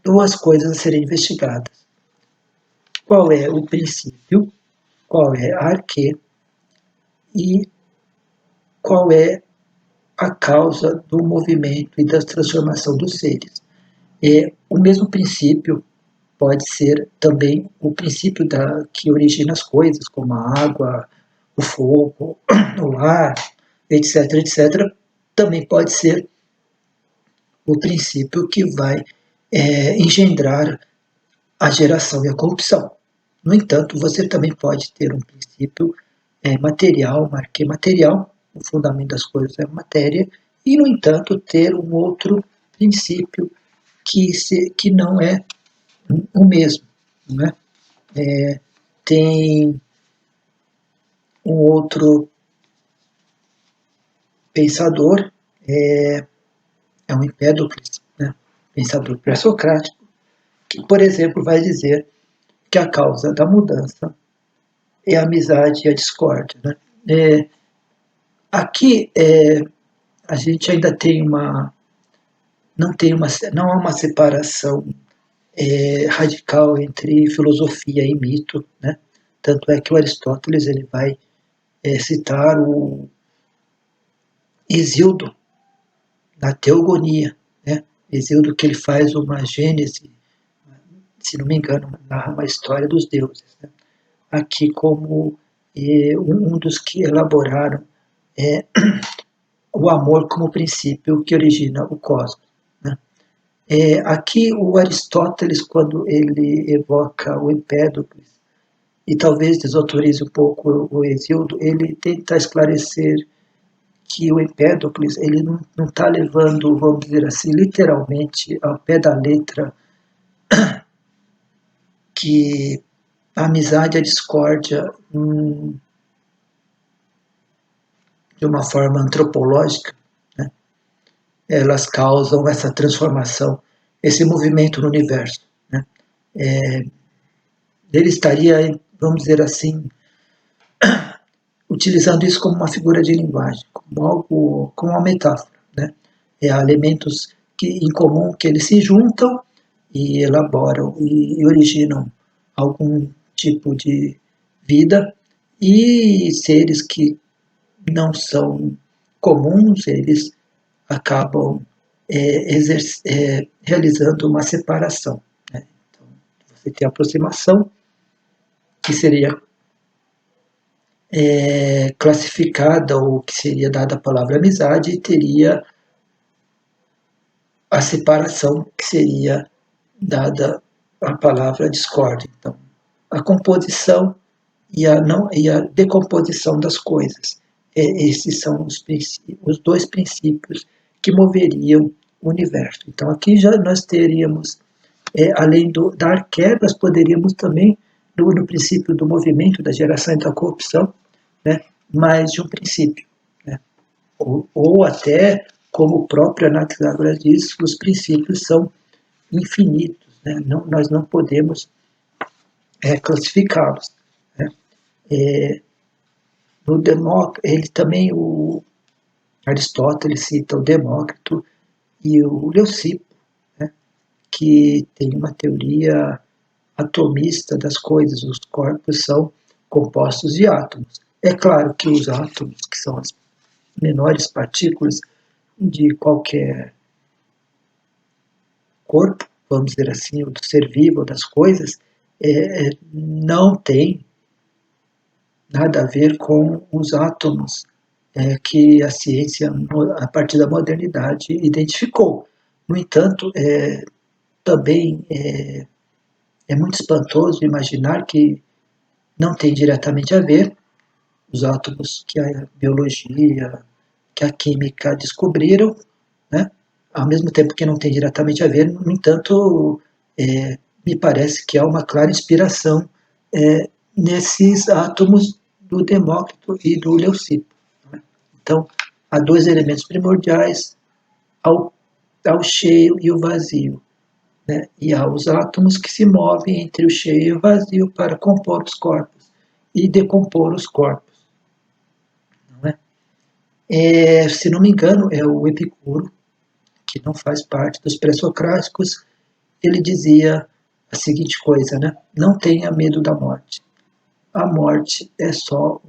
duas coisas a serem investigadas. Qual é o princípio, qual é a arquê e qual é a causa do movimento e da transformação dos seres. O mesmo princípio pode ser também o princípio que origina as coisas, como a água, o fogo, o ar, etc., etc., também pode ser o princípio que vai engendrar a geração e a corrupção. No entanto, você também pode ter um princípio material, marquê material, o fundamento das coisas é a matéria, e, no entanto, ter um outro princípio que não é o mesmo. Né? Tem um outro pensador, É um Empédocles, né, pensador pré-socrático, que, por exemplo, vai dizer que a causa da mudança é a amizade e a discórdia. Né? Aqui a gente ainda tem não há uma separação radical entre filosofia e mito, né? Tanto é que o Aristóteles ele vai citar o Hesíodo na Teogonia, né? Hesíodo que ele faz uma gênese, se não me engano, narra uma história dos deuses, né? Aqui como um dos que elaboraram o amor como princípio que origina o cosmos. Né? Aqui o Aristóteles, quando ele evoca o Empédocles, e talvez desautorize um pouco o Hesíodo, ele tenta esclarecer que o Empédocles ele não está levando, vamos dizer assim, literalmente ao pé da letra que a amizade e a discórdia de uma forma antropológica, né, elas causam essa transformação, esse movimento no universo. Né. Ele estaria, vamos dizer assim, utilizando isso como uma figura de linguagem, como algo, como uma metáfora, né? Há elementos em comum que eles se juntam e elaboram e originam algum tipo de vida, e seres que não são comuns, eles acabam realizando uma separação. Né? Então, você tem a aproximação, que seria classificada, ou que seria dada a palavra amizade, e teria a separação, que seria dada a palavra discórdia. Então, a composição e a decomposição das coisas. Esses são os dois princípios que moveriam o universo. Então, aqui já nós teríamos, além da arqué, nós poderíamos também, no princípio do movimento, da geração e da corrupção, né, mais de um princípio. Né? Ou até, como o próprio Anaxágoras diz, os princípios são infinitos. Né? Nós não podemos classificá-los. Né? No Demócrito, ele também, o Aristóteles cita o Demócrito e o Leucipo, né, que tem uma teoria atomista das coisas, os corpos são compostos de átomos. É claro que os átomos, que são as menores partículas de qualquer corpo, vamos dizer assim, ou do ser vivo, das coisas, não tem nada a ver com os átomos que a ciência, a partir da modernidade, identificou. No entanto, também é muito espantoso imaginar que não tem diretamente a ver os átomos que a biologia, que a química descobriram, né? Ao mesmo tempo que não tem diretamente a ver, no entanto, me parece que há uma clara inspiração nesses átomos do Demócrito e do Leucipo. Né? Então, há dois elementos primordiais, ao cheio e o vazio. Né? E há os átomos que se movem entre o cheio e o vazio para compor os corpos e decompor os corpos. Não é? Se não me engano, é o Epicuro, que não faz parte dos pré-socráticos, ele dizia a seguinte coisa, né? Não tenha medo da morte. A morte é só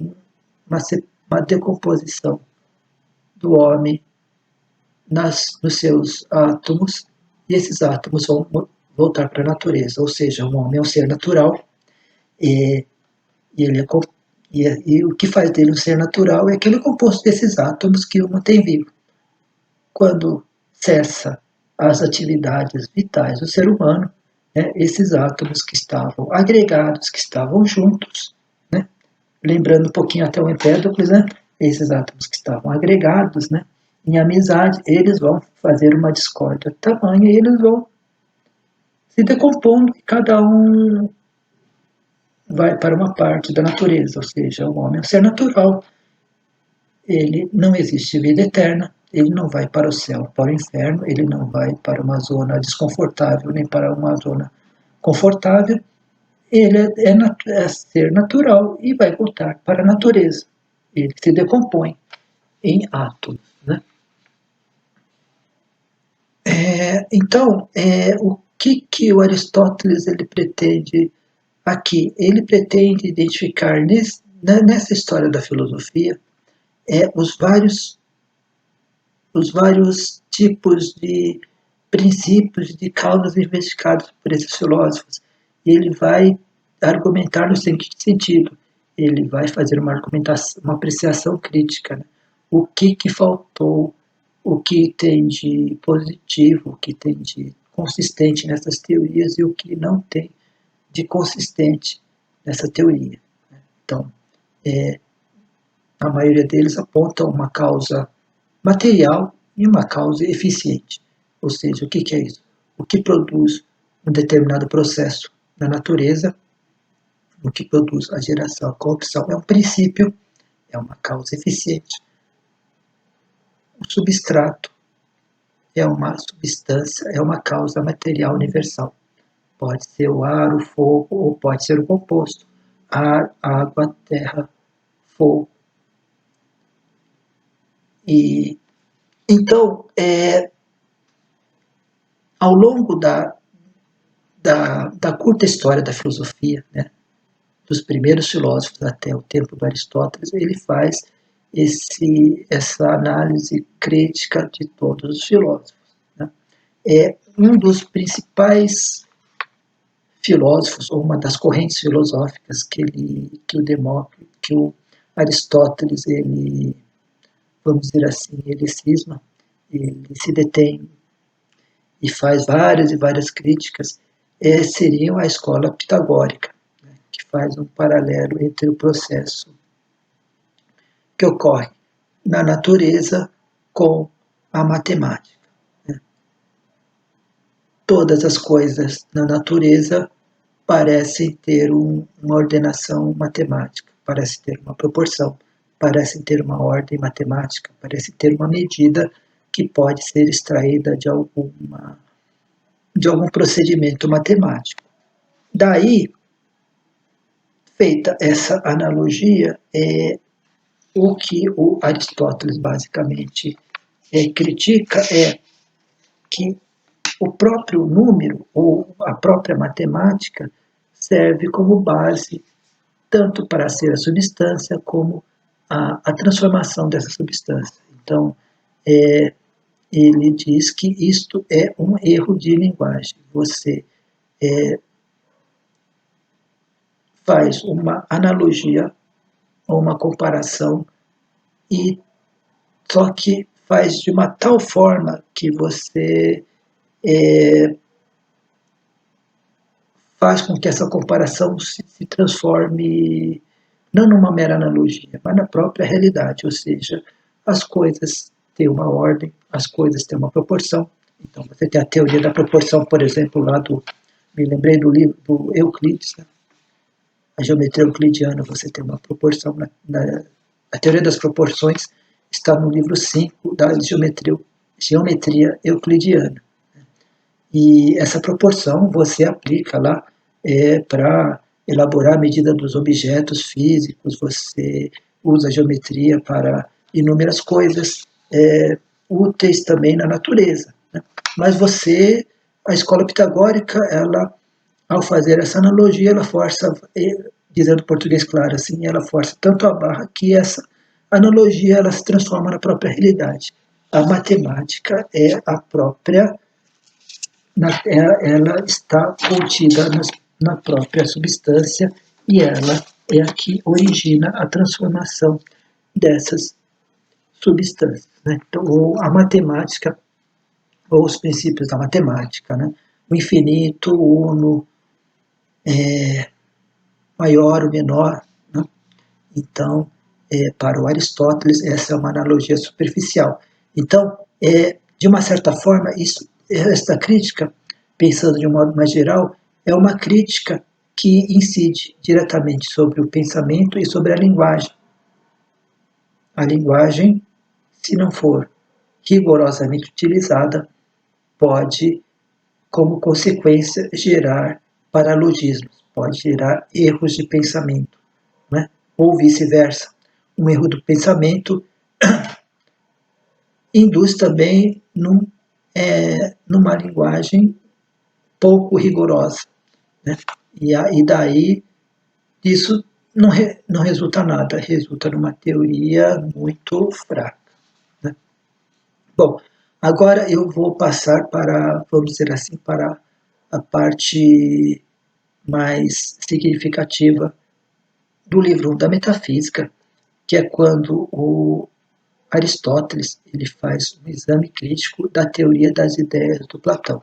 uma decomposição do homem nos seus átomos, e esses átomos vão voltar para a natureza, ou seja, o homem é um ser natural, e o que faz dele um ser natural é que ele é composto desses átomos que o mantém vivo. Quando cessa as atividades vitais do ser humano, né, esses átomos que estavam agregados, que estavam juntos, né, lembrando um pouquinho até o Empédocles, né, esses átomos que estavam agregados, né, em amizade, eles vão fazer uma discórdia tamanha e eles vão se decompondo e cada um vai para uma parte da natureza, ou seja, o homem é um ser natural, ele não existe vida eterna, ele não vai para o céu, para o inferno, ele não vai para uma zona desconfortável, nem para uma zona confortável, ele é ser natural e vai voltar para a natureza. Ele se decompõe em átomos, né? Então, o que o Aristóteles ele pretende aqui? Ele pretende identificar nessa história da filosofia os vários tipos de princípios de causas investigados por esses filósofos. E ele vai argumentar no seguinte sentido: ele vai fazer uma argumentação, uma apreciação crítica, né? O que faltou, o que tem de positivo, o que tem de consistente nessas teorias e o que não tem de consistente nessa teoria. Então, a maioria deles aponta uma causa material e uma causa eficiente. Ou seja, o que é isso? O que produz um determinado processo na natureza, o que produz a geração, a corrupção, é um princípio, é uma causa eficiente. O substrato é uma substância, é uma causa material universal. Pode ser o ar, o fogo, ou pode ser o composto: ar, água, terra, fogo. E então, ao longo da curta história da filosofia, né, dos primeiros filósofos até o tempo do Aristóteles, ele faz essa análise crítica de todos os filósofos, né? Um dos principais filósofos, ou uma das correntes filosóficas que o Aristóteles, ele, vamos dizer assim, ele cisma, ele se detém e faz várias e várias críticas, seriam a escola pitagórica, né, que faz um paralelo entre o processo que ocorre na natureza com a matemática, né? Todas as coisas na natureza parecem ter uma ordenação matemática, parecem ter uma proporção, parecem ter uma ordem matemática, parecem ter uma medida que pode ser extraída de algum procedimento matemático. Daí, feita essa analogia, o que o Aristóteles basicamente critica é que o próprio número ou a própria matemática serve como base tanto para ser a substância como a transformação dessa substância. Então, ele diz que isto é um erro de linguagem. Você faz uma analogia ou uma comparação e só que faz de uma tal forma que você faz com que essa comparação se transforme não numa mera analogia, mas na própria realidade, ou seja, as coisas têm uma ordem, as coisas têm uma proporção. Então, você tem a teoria da proporção, por exemplo, me lembrei do livro do Euclides, né? A geometria euclidiana, você tem uma proporção. A teoria das proporções está no livro 5 da geometria euclidiana. E essa proporção você aplica lá para elaborar a medida dos objetos físicos, você usa a geometria para inúmeras coisas úteis também na natureza, né? Mas a escola pitagórica, ela, ao fazer essa analogia, ela força, dizendo português claro assim, ela força tanto a barra que essa analogia ela se transforma na própria realidade. A matemática é a própria, ela está contida na própria substância e ela é a que origina a transformação dessas substâncias, né? Então, a matemática, ou os princípios da matemática, né? O infinito, o uno, maior, o menor, né? Então, para o Aristóteles, essa é uma analogia superficial. Então, de uma certa forma, esta crítica, pensando de um modo mais geral, é uma crítica que incide diretamente sobre o pensamento e sobre a linguagem. A linguagem, se não for rigorosamente utilizada, pode, como consequência, gerar paralogismos, pode gerar erros de pensamento, né? Ou vice-versa. Um erro do pensamento induz também numa linguagem pouco rigorosa, né? E daí isso não resulta nada, resulta numa teoria muito fraca, né? Bom, agora eu vou passar para, vamos dizer assim, para a parte mais significativa do livro da Metafísica, que é quando o Aristóteles ele faz um exame crítico da teoria das ideias do Platão,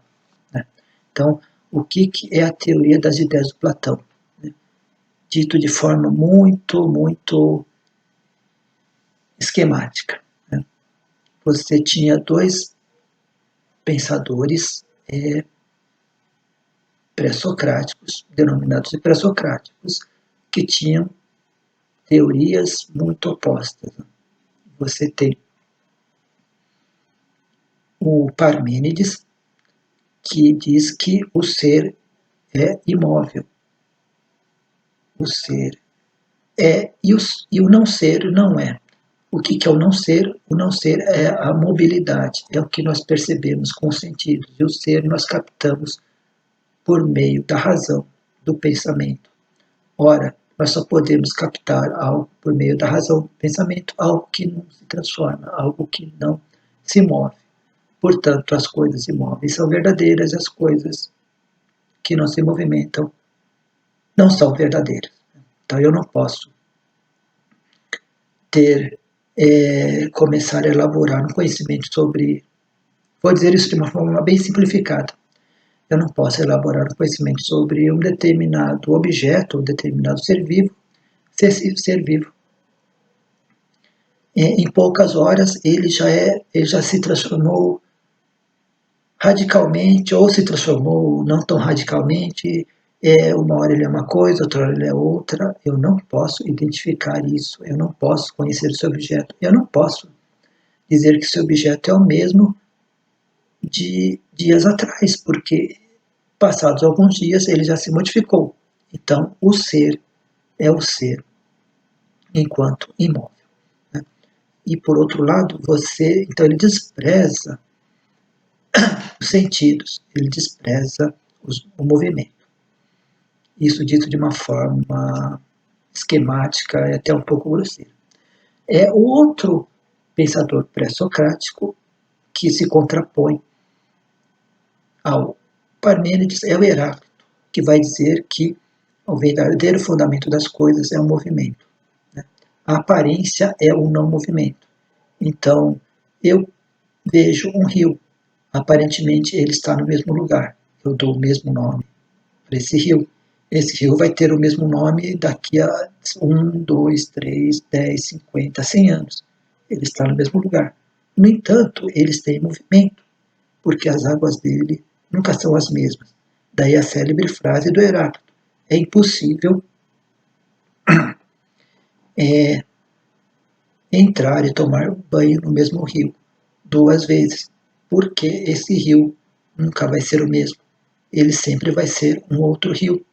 né? Então, o que é a teoria das ideias do Platão? Dito de forma muito esquemática, né? Você tinha dois pensadores pré-socráticos, denominados de pré-socráticos, que tinham teorias muito opostas. Você tem o Parmênides, que diz que o ser é imóvel, o ser e o não ser não é. O que é o não ser? O não ser é a mobilidade, é o que nós percebemos com os sentidos, e o ser nós captamos por meio da razão, do pensamento. Ora, nós só podemos captar algo por meio da razão do pensamento, algo que não se transforma, algo que não se move. Portanto, as coisas imóveis são verdadeiras, as coisas que não se movimentam não são verdadeiras. Então, eu não posso começar a elaborar um conhecimento sobre, vou dizer isso de uma forma bem simplificada, eu não posso elaborar um conhecimento sobre um determinado objeto, um determinado ser vivo, se esse ser vivo, em poucas horas, ele já se transformou radicalmente, ou se transformou não tão radicalmente, uma hora ele é uma coisa, outra hora ele é outra. Eu não posso identificar isso, eu não posso conhecer esse objeto, eu não posso dizer que esse objeto é o mesmo de dias atrás, porque passados alguns dias ele já se modificou. Então, o ser é o ser enquanto imóvel, né? E por outro lado, então ele despreza os sentidos, ele despreza o movimento. Isso dito de uma forma esquemática e até um pouco grosseira. É o outro pensador pré-socrático que se contrapõe ao Parmênides é o Heráclito, que vai dizer que o verdadeiro fundamento das coisas é o movimento, né? A aparência é o não movimento. Então, eu vejo um rio, aparentemente ele está no mesmo lugar, eu dou o mesmo nome para esse rio. Esse rio vai ter o mesmo nome daqui a 1, 2, 3, 10, 50, 100 anos. Ele está no mesmo lugar. No entanto, eles têm movimento, porque as águas dele nunca são as mesmas. Daí a célebre frase do Heráclito: é impossível entrar e tomar banho no mesmo rio duas vezes, porque esse rio nunca vai ser o mesmo. Ele sempre vai ser um outro rio.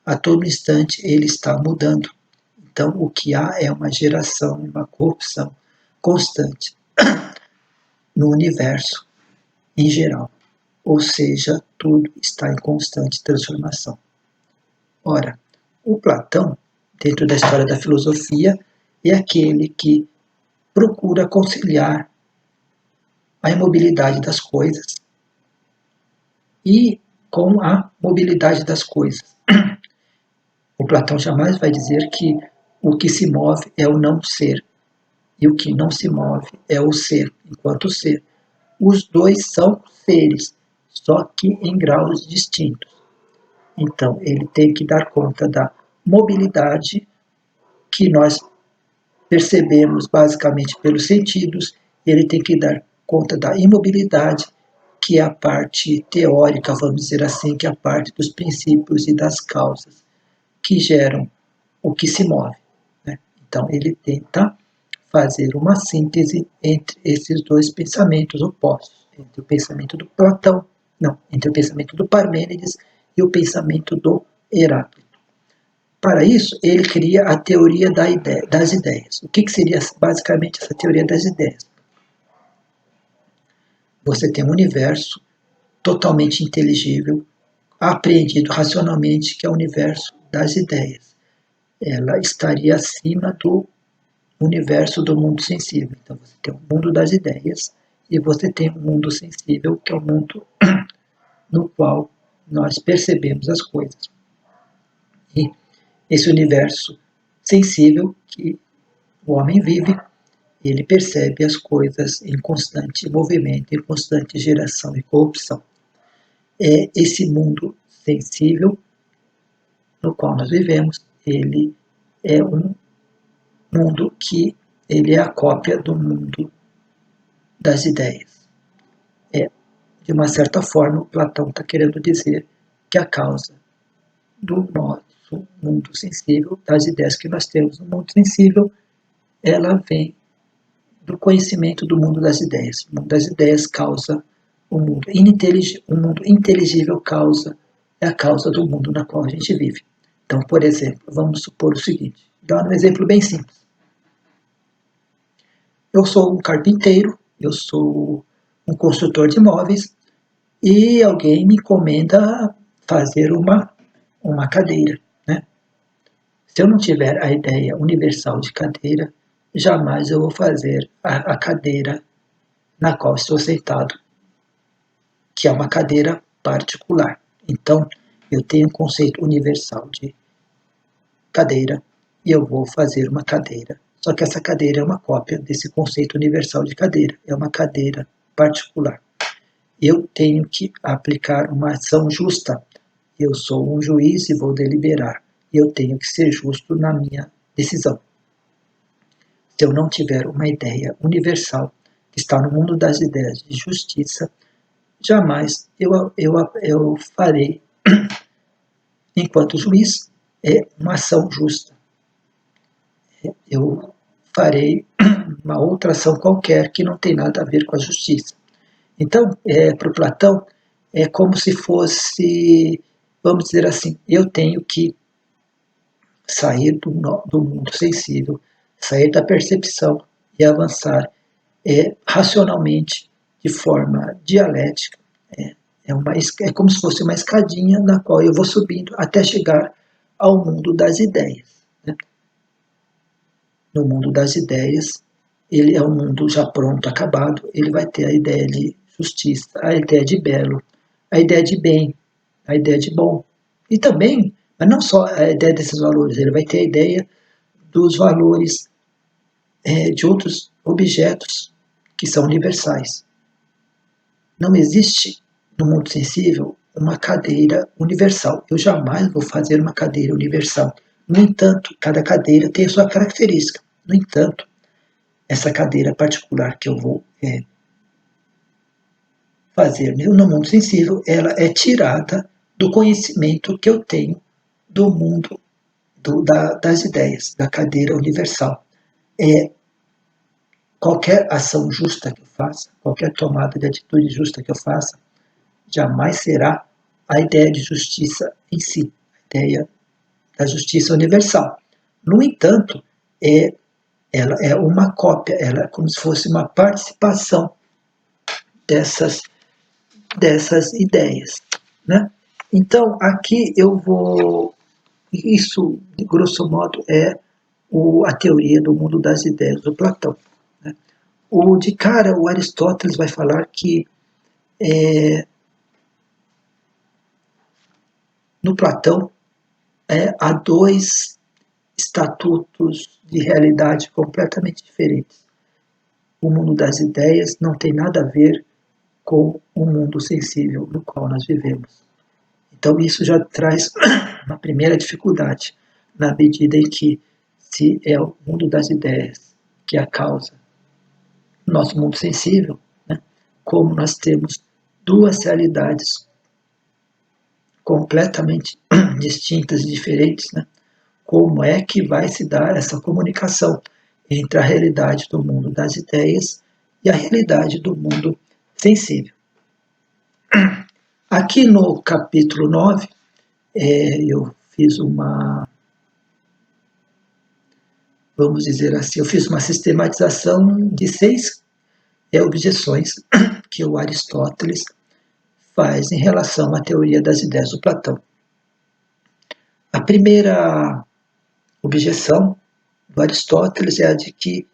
A todo instante ele está mudando. Então, o que há é uma geração, uma corrupção constante no universo em geral. Ou seja, tudo está em constante transformação. Ora, o Platão, dentro da história da filosofia, é aquele que procura conciliar a imobilidade das coisas e com a mobilidade das coisas. O Platão jamais vai dizer que o que se move é o não ser e o que não se move é o ser, enquanto ser. Os dois são seres, só que em graus distintos. Então, ele tem que dar conta da mobilidade que nós percebemos basicamente pelos sentidos, ele tem que dar conta da imobilidade, que é a parte teórica, vamos dizer assim, que é a parte dos princípios e das causas que geram o que se move, né? Então, ele tenta fazer uma síntese entre esses dois pensamentos opostos, entre o pensamento do Platão, não, entre o pensamento do Parmênides e o pensamento do Heráclito. Para isso, ele cria a teoria das ideias. O que seria basicamente essa teoria das ideias? Você tem um universo totalmente inteligível, apreendido racionalmente, que é o universo das ideias. Ela estaria acima do universo do mundo sensível. Então você tem o mundo das ideias e você tem o mundo sensível, que é o mundo no qual nós percebemos as coisas. E esse universo sensível que o homem vive, ele percebe as coisas em constante movimento, em constante geração e corrupção. É esse mundo sensível no qual nós vivemos, ele é um mundo que ele é a cópia do mundo das ideias. De uma certa forma, Platão está querendo dizer que a causa do nosso mundo sensível, das ideias que nós temos no mundo sensível, ela vem do conhecimento do mundo das ideias. O mundo das ideias causa o mundo inteligível é a causa do mundo na qual a gente vive. Então, por exemplo, vamos supor o seguinte, dar um exemplo bem simples. Eu sou um carpinteiro, eu sou um construtor de móveis e alguém me encomenda fazer uma cadeira. Né? Se eu não tiver a ideia universal de cadeira, jamais eu vou fazer a cadeira na qual estou sentado, que é uma cadeira particular. Então, eu tenho um conceito universal de cadeira e eu vou fazer uma cadeira. Só que essa cadeira é uma cópia desse conceito universal de cadeira, é uma cadeira particular. Eu tenho que aplicar uma ação justa. Eu sou um juiz e vou deliberar. Eu tenho que ser justo na minha decisão. Se eu não tiver uma ideia universal que está no mundo das ideias de justiça, jamais eu farei, enquanto juiz, uma ação justa. Eu farei uma outra ação qualquer que não tem nada a ver com a justiça. Então, para o Platão, é como se fosse, vamos dizer assim, eu tenho que sair do mundo sensível, sair da percepção e avançar racionalmente, de forma dialética. É como se fosse uma escadinha na qual eu vou subindo até chegar ao mundo das ideias. Né? No mundo das ideias, ele é um mundo já pronto, acabado, ele vai ter a ideia de justiça, a ideia de belo, a ideia de bem, a ideia de bom. E também, mas não só a ideia desses valores, ele vai ter a ideia dos valores de outros objetos que são universais. Não existe no mundo sensível uma cadeira universal. Eu jamais vou fazer uma cadeira universal. No entanto, cada cadeira tem a sua característica. No entanto, essa cadeira particular que eu vou fazer no mundo sensível, ela é tirada do conhecimento que eu tenho do mundo das ideias, da cadeira universal. Qualquer ação justa que eu faça, qualquer tomada de atitude justa que eu faça, jamais será a ideia de justiça em si, a ideia da justiça universal. No entanto, ela é uma cópia, ela é como se fosse uma participação dessas ideias. Né? Então, aqui eu vou... Isso, de grosso modo, é a teoria do mundo das ideias do Platão. Né? De cara, o Aristóteles vai falar que no Platão há dois estatutos de realidade completamente diferentes. O mundo das ideias não tem nada a ver com o mundo sensível no qual nós vivemos. Então isso já traz uma primeira dificuldade, na medida em que, se é o mundo das ideias que é a causa do nosso mundo sensível, né, como nós temos duas realidades completamente distintas e diferentes, né, como é que vai se dar essa comunicação entre a realidade do mundo das ideias e a realidade do mundo sensível. Aqui no capítulo 9, eu fiz vamos dizer assim, eu fiz uma sistematização de 6 objeções que o Aristóteles faz em relação à teoria das ideias do Platão. A primeira objeção do Aristóteles é a de que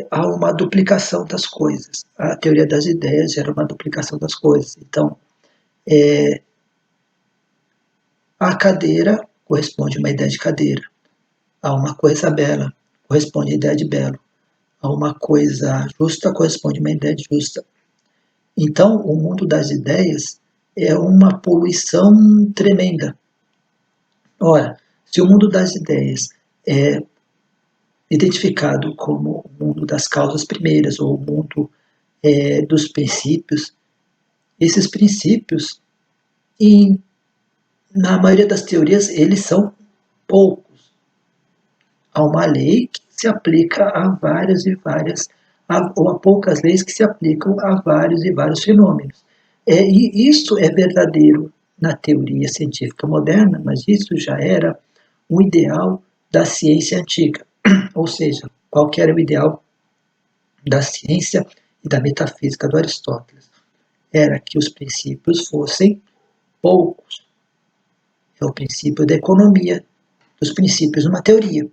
há uma duplicação das coisas. A teoria das ideias gera uma duplicação das coisas. Então, a cadeira corresponde a uma ideia de cadeira. A uma coisa bela corresponde a ideia de belo. A uma coisa justa corresponde a uma ideia de justa. Então, o mundo das ideias é uma poluição tremenda. Ora, se o mundo das ideias é identificado como o mundo das causas primeiras ou o mundo dos princípios, esses princípios, na maioria das teorias, eles são poucos. Há uma lei que se aplica a várias e várias, ou a poucas leis que se aplicam a vários e vários fenômenos. E isso é verdadeiro na teoria científica moderna, mas isso já era um ideal da ciência antiga. Ou seja, qual que era o ideal da ciência e da metafísica do Aristóteles? Era que os princípios fossem poucos. É o princípio da economia, dos princípios numa teoria.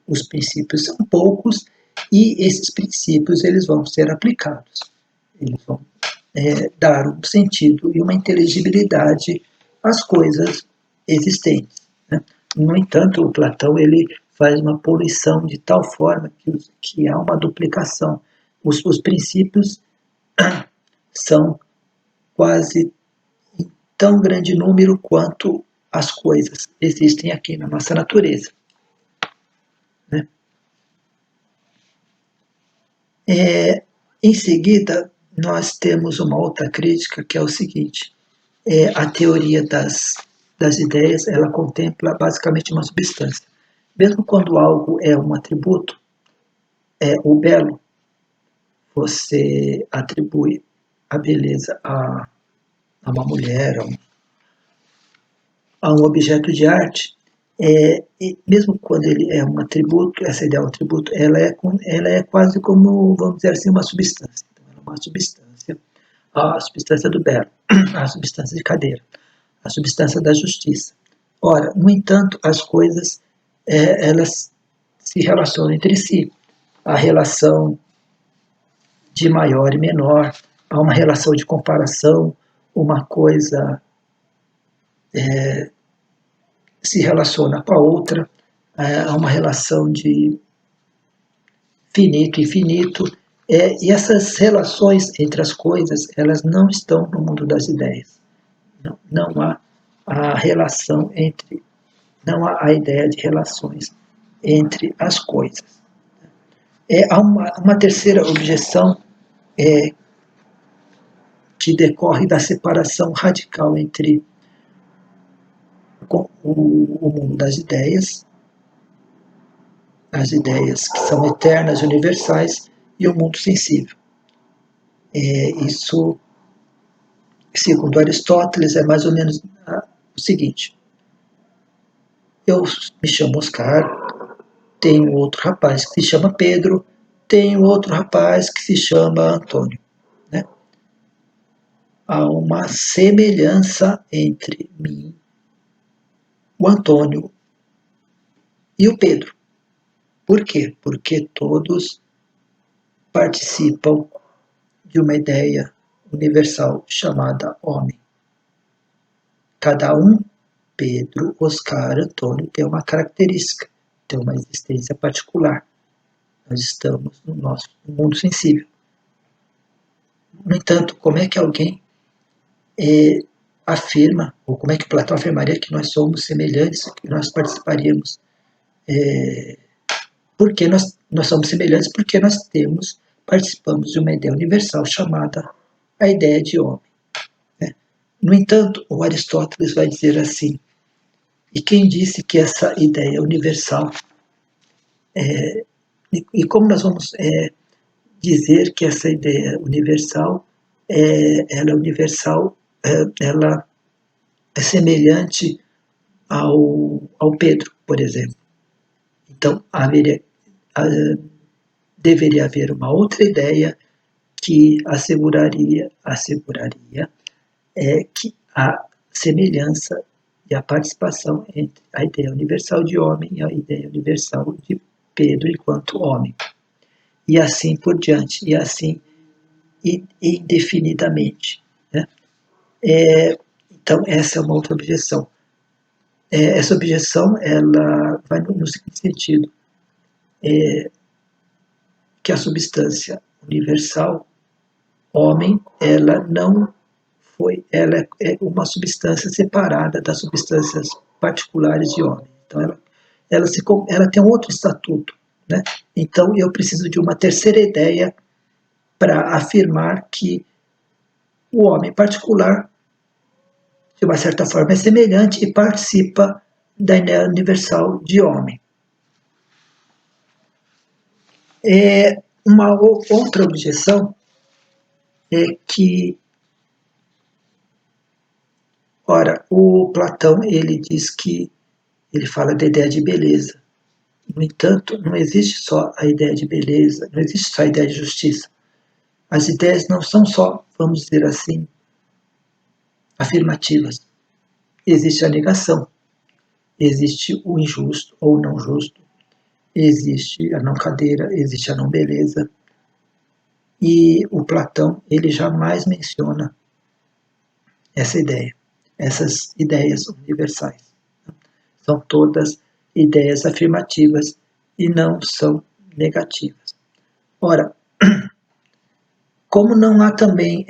Os princípios são poucos e esses princípios eles vão ser aplicados. Eles vão dar um sentido e uma inteligibilidade às coisas existentes. Né? No entanto, o Platão ele faz uma poluição de tal forma que há uma duplicação. Os princípios são quase em tão grande número quanto as coisas existem aqui na nossa natureza. Né? Em seguida, nós temos uma outra crítica que é o seguinte: a teoria das ideias ela contempla basicamente uma substância. Mesmo quando algo é um atributo, o belo, você atribui a beleza a uma mulher, a um objeto de arte, e mesmo quando ele é um atributo, essa ideia é um atributo, ela é quase como, vamos dizer assim, uma substância. Então, ela é uma substância, a substância do belo, a substância de cadeira, a substância da justiça. Ora, no entanto, as coisas, elas se relacionam entre si. A relação de maior e menor, há uma relação de comparação, uma coisa se relaciona com a outra, há uma relação de finito e infinito, e essas relações entre as coisas, elas não estão no mundo das ideias. Não há a relação entre, não há a ideia de relações entre as coisas. Há uma terceira objeção que decorre da separação radical entre o mundo das ideias, as ideias que são eternas e universais, e o mundo sensível. Isso, segundo Aristóteles, é mais ou menos o seguinte: eu me chamo Oscar, tenho outro rapaz que se chama Pedro, tenho outro rapaz que se chama Antônio. Né? Há uma semelhança entre mim, o Antônio e o Pedro. Por quê? Porque todos participam de uma ideia universal chamada homem. Cada um, Pedro, Oscar, Antônio, tem uma característica, tem uma existência particular. Nós estamos no nosso mundo sensível. No entanto, como é que alguém afirma, ou como é que Platão afirmaria que nós somos semelhantes, que nós participaríamos? Porque nós somos semelhantes porque nós participamos de uma ideia universal chamada a ideia de homem. Né? No entanto, o Aristóteles vai dizer assim: e quem disse que essa ideia universal E como nós vamos dizer que essa ideia universal, ela é universal, ela é semelhante ao Pedro, por exemplo. Então, deveria haver uma outra ideia que asseguraria que a semelhança e a participação entre a ideia universal de homem e a ideia universal de Pedro enquanto homem. E assim por diante, e assim indefinidamente. Né? Então, essa é uma outra objeção. Essa objeção ela vai no seguinte sentido, que a substância universal, homem, ela não foi, ela é uma substância separada das substâncias particulares de homem. Então, ela tem um outro estatuto. Né? Então, eu preciso de uma terceira ideia para afirmar que o homem particular, de uma certa forma, é semelhante e participa da ideia universal de homem. Uma outra objeção é que, ora, o Platão ele diz que ele fala da ideia de beleza. No entanto, não existe só a ideia de beleza, não existe só a ideia de justiça. As ideias não são só, vamos dizer assim, afirmativas. Existe a negação, existe o injusto ou não justo, existe a não cadeira, existe a não beleza. E o Platão, ele jamais menciona essa ideia, essas ideias universais. São todas ideias afirmativas e não são negativas. Ora, como não há também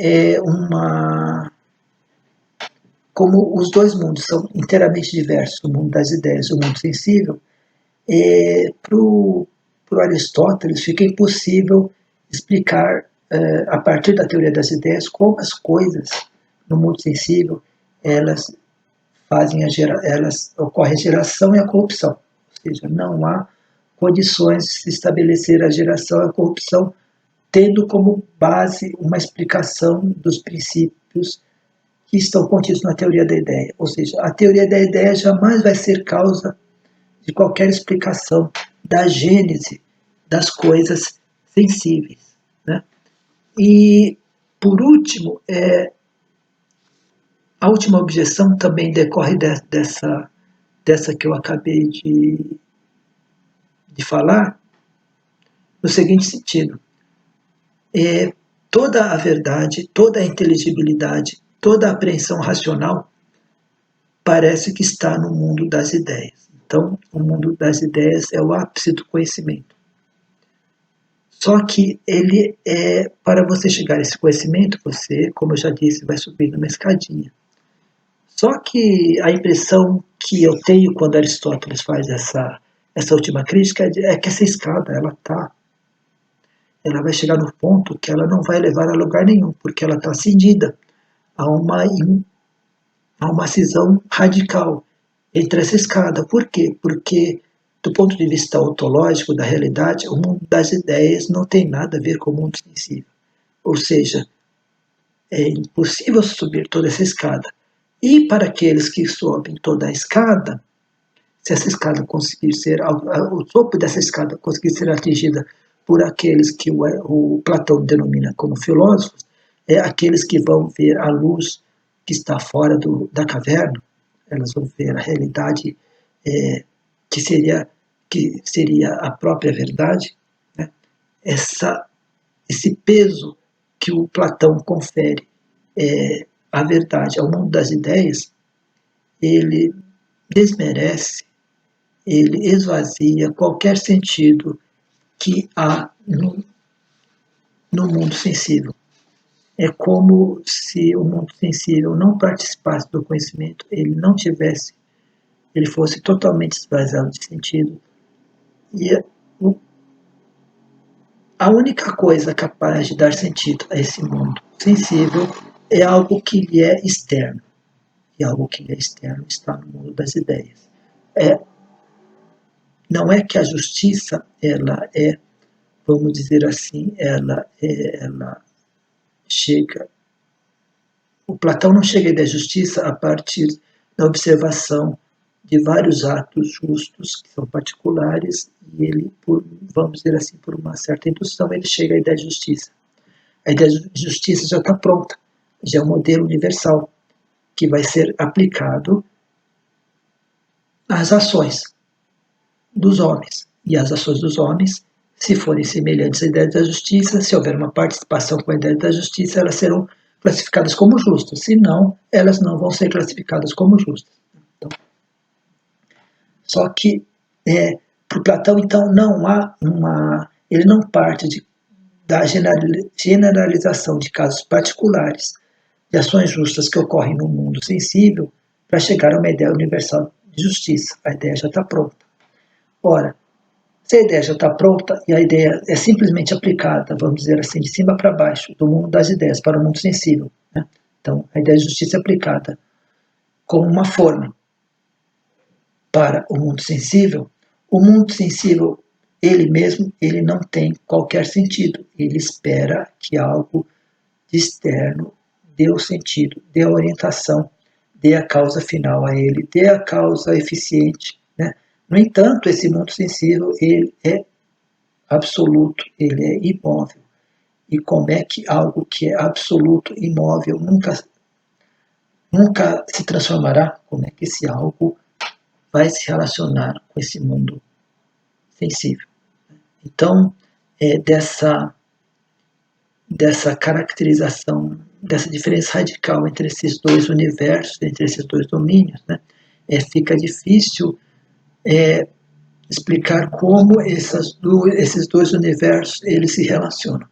como os dois mundos são inteiramente diversos, o mundo das ideias e o mundo sensível, para o Aristóteles fica impossível explicar, a partir da teoria das ideias, como as coisas no mundo sensível elas ocorre a geração e a corrupção, ou seja, não há condições de se estabelecer a geração e a corrupção tendo como base uma explicação dos princípios que estão contidos na teoria da ideia. Ou seja, a teoria da ideia jamais vai ser causa de qualquer explicação da gênese das coisas sensíveis. Né? E, por último, a última objeção também decorre dessa que eu acabei de falar, no seguinte sentido. Toda a verdade, toda a inteligibilidade, toda a apreensão racional parece que está no mundo das ideias. Então, o mundo das ideias é o ápice do conhecimento. Só que para você chegar a esse conhecimento, você, como eu já disse, vai subir numa escadinha. Só que a impressão que eu tenho quando Aristóteles faz essa última crítica é que essa escada, ela vai chegar no ponto que ela não vai levar a lugar nenhum, porque ela está cindida a uma cisão radical entre essa escada. Por quê? Porque, do ponto de vista ontológico da realidade, o mundo das ideias não tem nada a ver com o mundo sensível. Ou seja, é impossível subir toda essa escada. E para aqueles que sobem toda a escada, se essa escada conseguir o topo dessa escada conseguir ser atingida por aqueles que o Platão denomina como filósofos, aqueles que vão ver a luz que está fora da caverna, elas vão ver a realidade que seria a própria verdade. Né? Esse peso que o Platão confere à verdade, ao mundo das ideias, ele desmerece, ele esvazia qualquer sentido que há no mundo sensível. É como se o mundo sensível não participasse do conhecimento, ele fosse totalmente esvaziado de sentido. E a única coisa capaz de dar sentido a esse mundo sensível é algo que lhe é externo. E algo que lhe é externo está no mundo das ideias. Não é que a justiça ela é vamos dizer assim, ela chega... O Platão não chega à ideia de justiça a partir da observação de vários atos justos que são particulares, e ele, vamos dizer assim, por uma certa indução, ele chega à ideia de justiça. A ideia de justiça já está pronta, já é um modelo universal que vai ser aplicado às ações dos homens. E as ações dos homens, se forem semelhantes à ideia da justiça, se houver uma participação com a ideia da justiça, elas serão classificadas como justas. Se não, elas não vão ser classificadas como justas. Então, só que, para o Platão, então, não há ele não parte da generalização de casos particulares, de ações justas que ocorrem no mundo sensível, para chegar a uma ideia universal de justiça. A ideia já está pronta. Ora, se a ideia já está pronta e a ideia é simplesmente aplicada, vamos dizer assim, de cima para baixo, do mundo das ideias para o mundo sensível, né? Então, a ideia de justiça é aplicada como uma forma para o mundo sensível ele mesmo, ele não tem qualquer sentido. Ele espera que algo externo dê o sentido, dê a orientação, dê a causa final a ele, dê a causa eficiente, né? No entanto, esse mundo sensível, ele é absoluto, ele é imóvel. E como é que algo que é absoluto, imóvel, nunca se transformará? Como é que esse algo vai se relacionar com esse mundo sensível? Então, dessa caracterização, dessa diferença radical entre esses dois universos, entre esses dois domínios, né, fica difícil explicar como esses dois universos eles se relacionam.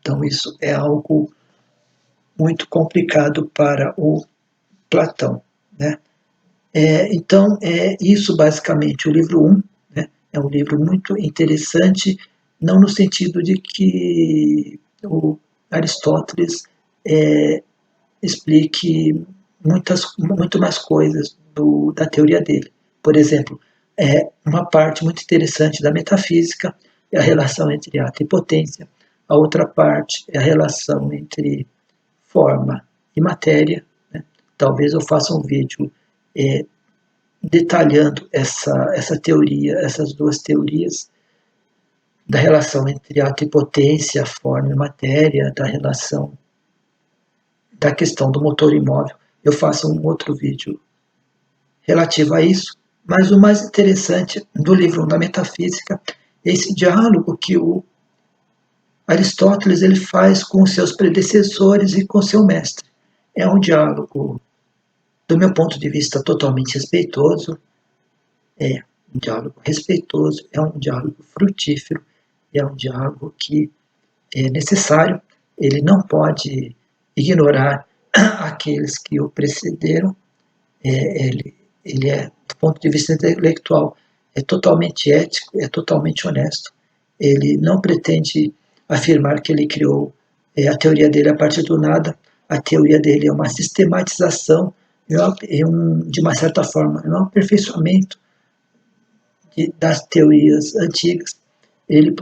Então, isso é algo muito complicado para o Platão, né? Então, é isso basicamente o livro 1, né? É um livro muito interessante, não no sentido de que o Aristóteles explique muito mais coisas da teoria dele. Por exemplo, uma parte muito interessante da metafísica é a relação entre ato e potência, a outra parte é a relação entre forma e matéria, né? Talvez eu faça um vídeo detalhando essa teoria, essas duas teorias, da relação entre ato e potência, forma e matéria, da questão do motor imóvel. Eu faço um outro vídeo relativo a isso, mas o mais interessante do livro da metafísica é esse diálogo que o Aristóteles ele faz com os seus predecessores e com seu mestre. É um diálogo, do meu ponto de vista, totalmente respeitoso, é um diálogo respeitoso, é um diálogo frutífero, é um diálogo que é necessário, ele não pode ignorar aqueles que o precederam, ele é, do ponto de vista intelectual, é totalmente ético, é totalmente honesto, ele não pretende afirmar que ele criou a teoria dele a partir do nada, a teoria dele é uma sistematização, de uma certa forma, é um aperfeiçoamento das teorias antigas. Ele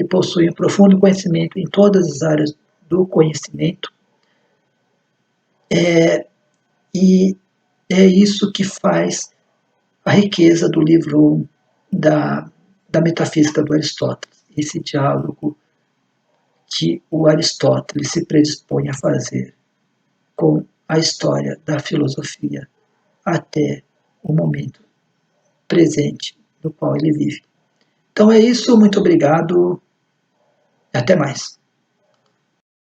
possui um profundo conhecimento em todas as áreas do conhecimento, e é isso que faz a riqueza do livro 1 da metafísica do Aristóteles, esse diálogo que o Aristóteles se predispõe a fazer com a história da filosofia até o momento presente no qual ele vive. Então é isso, muito obrigado e até mais.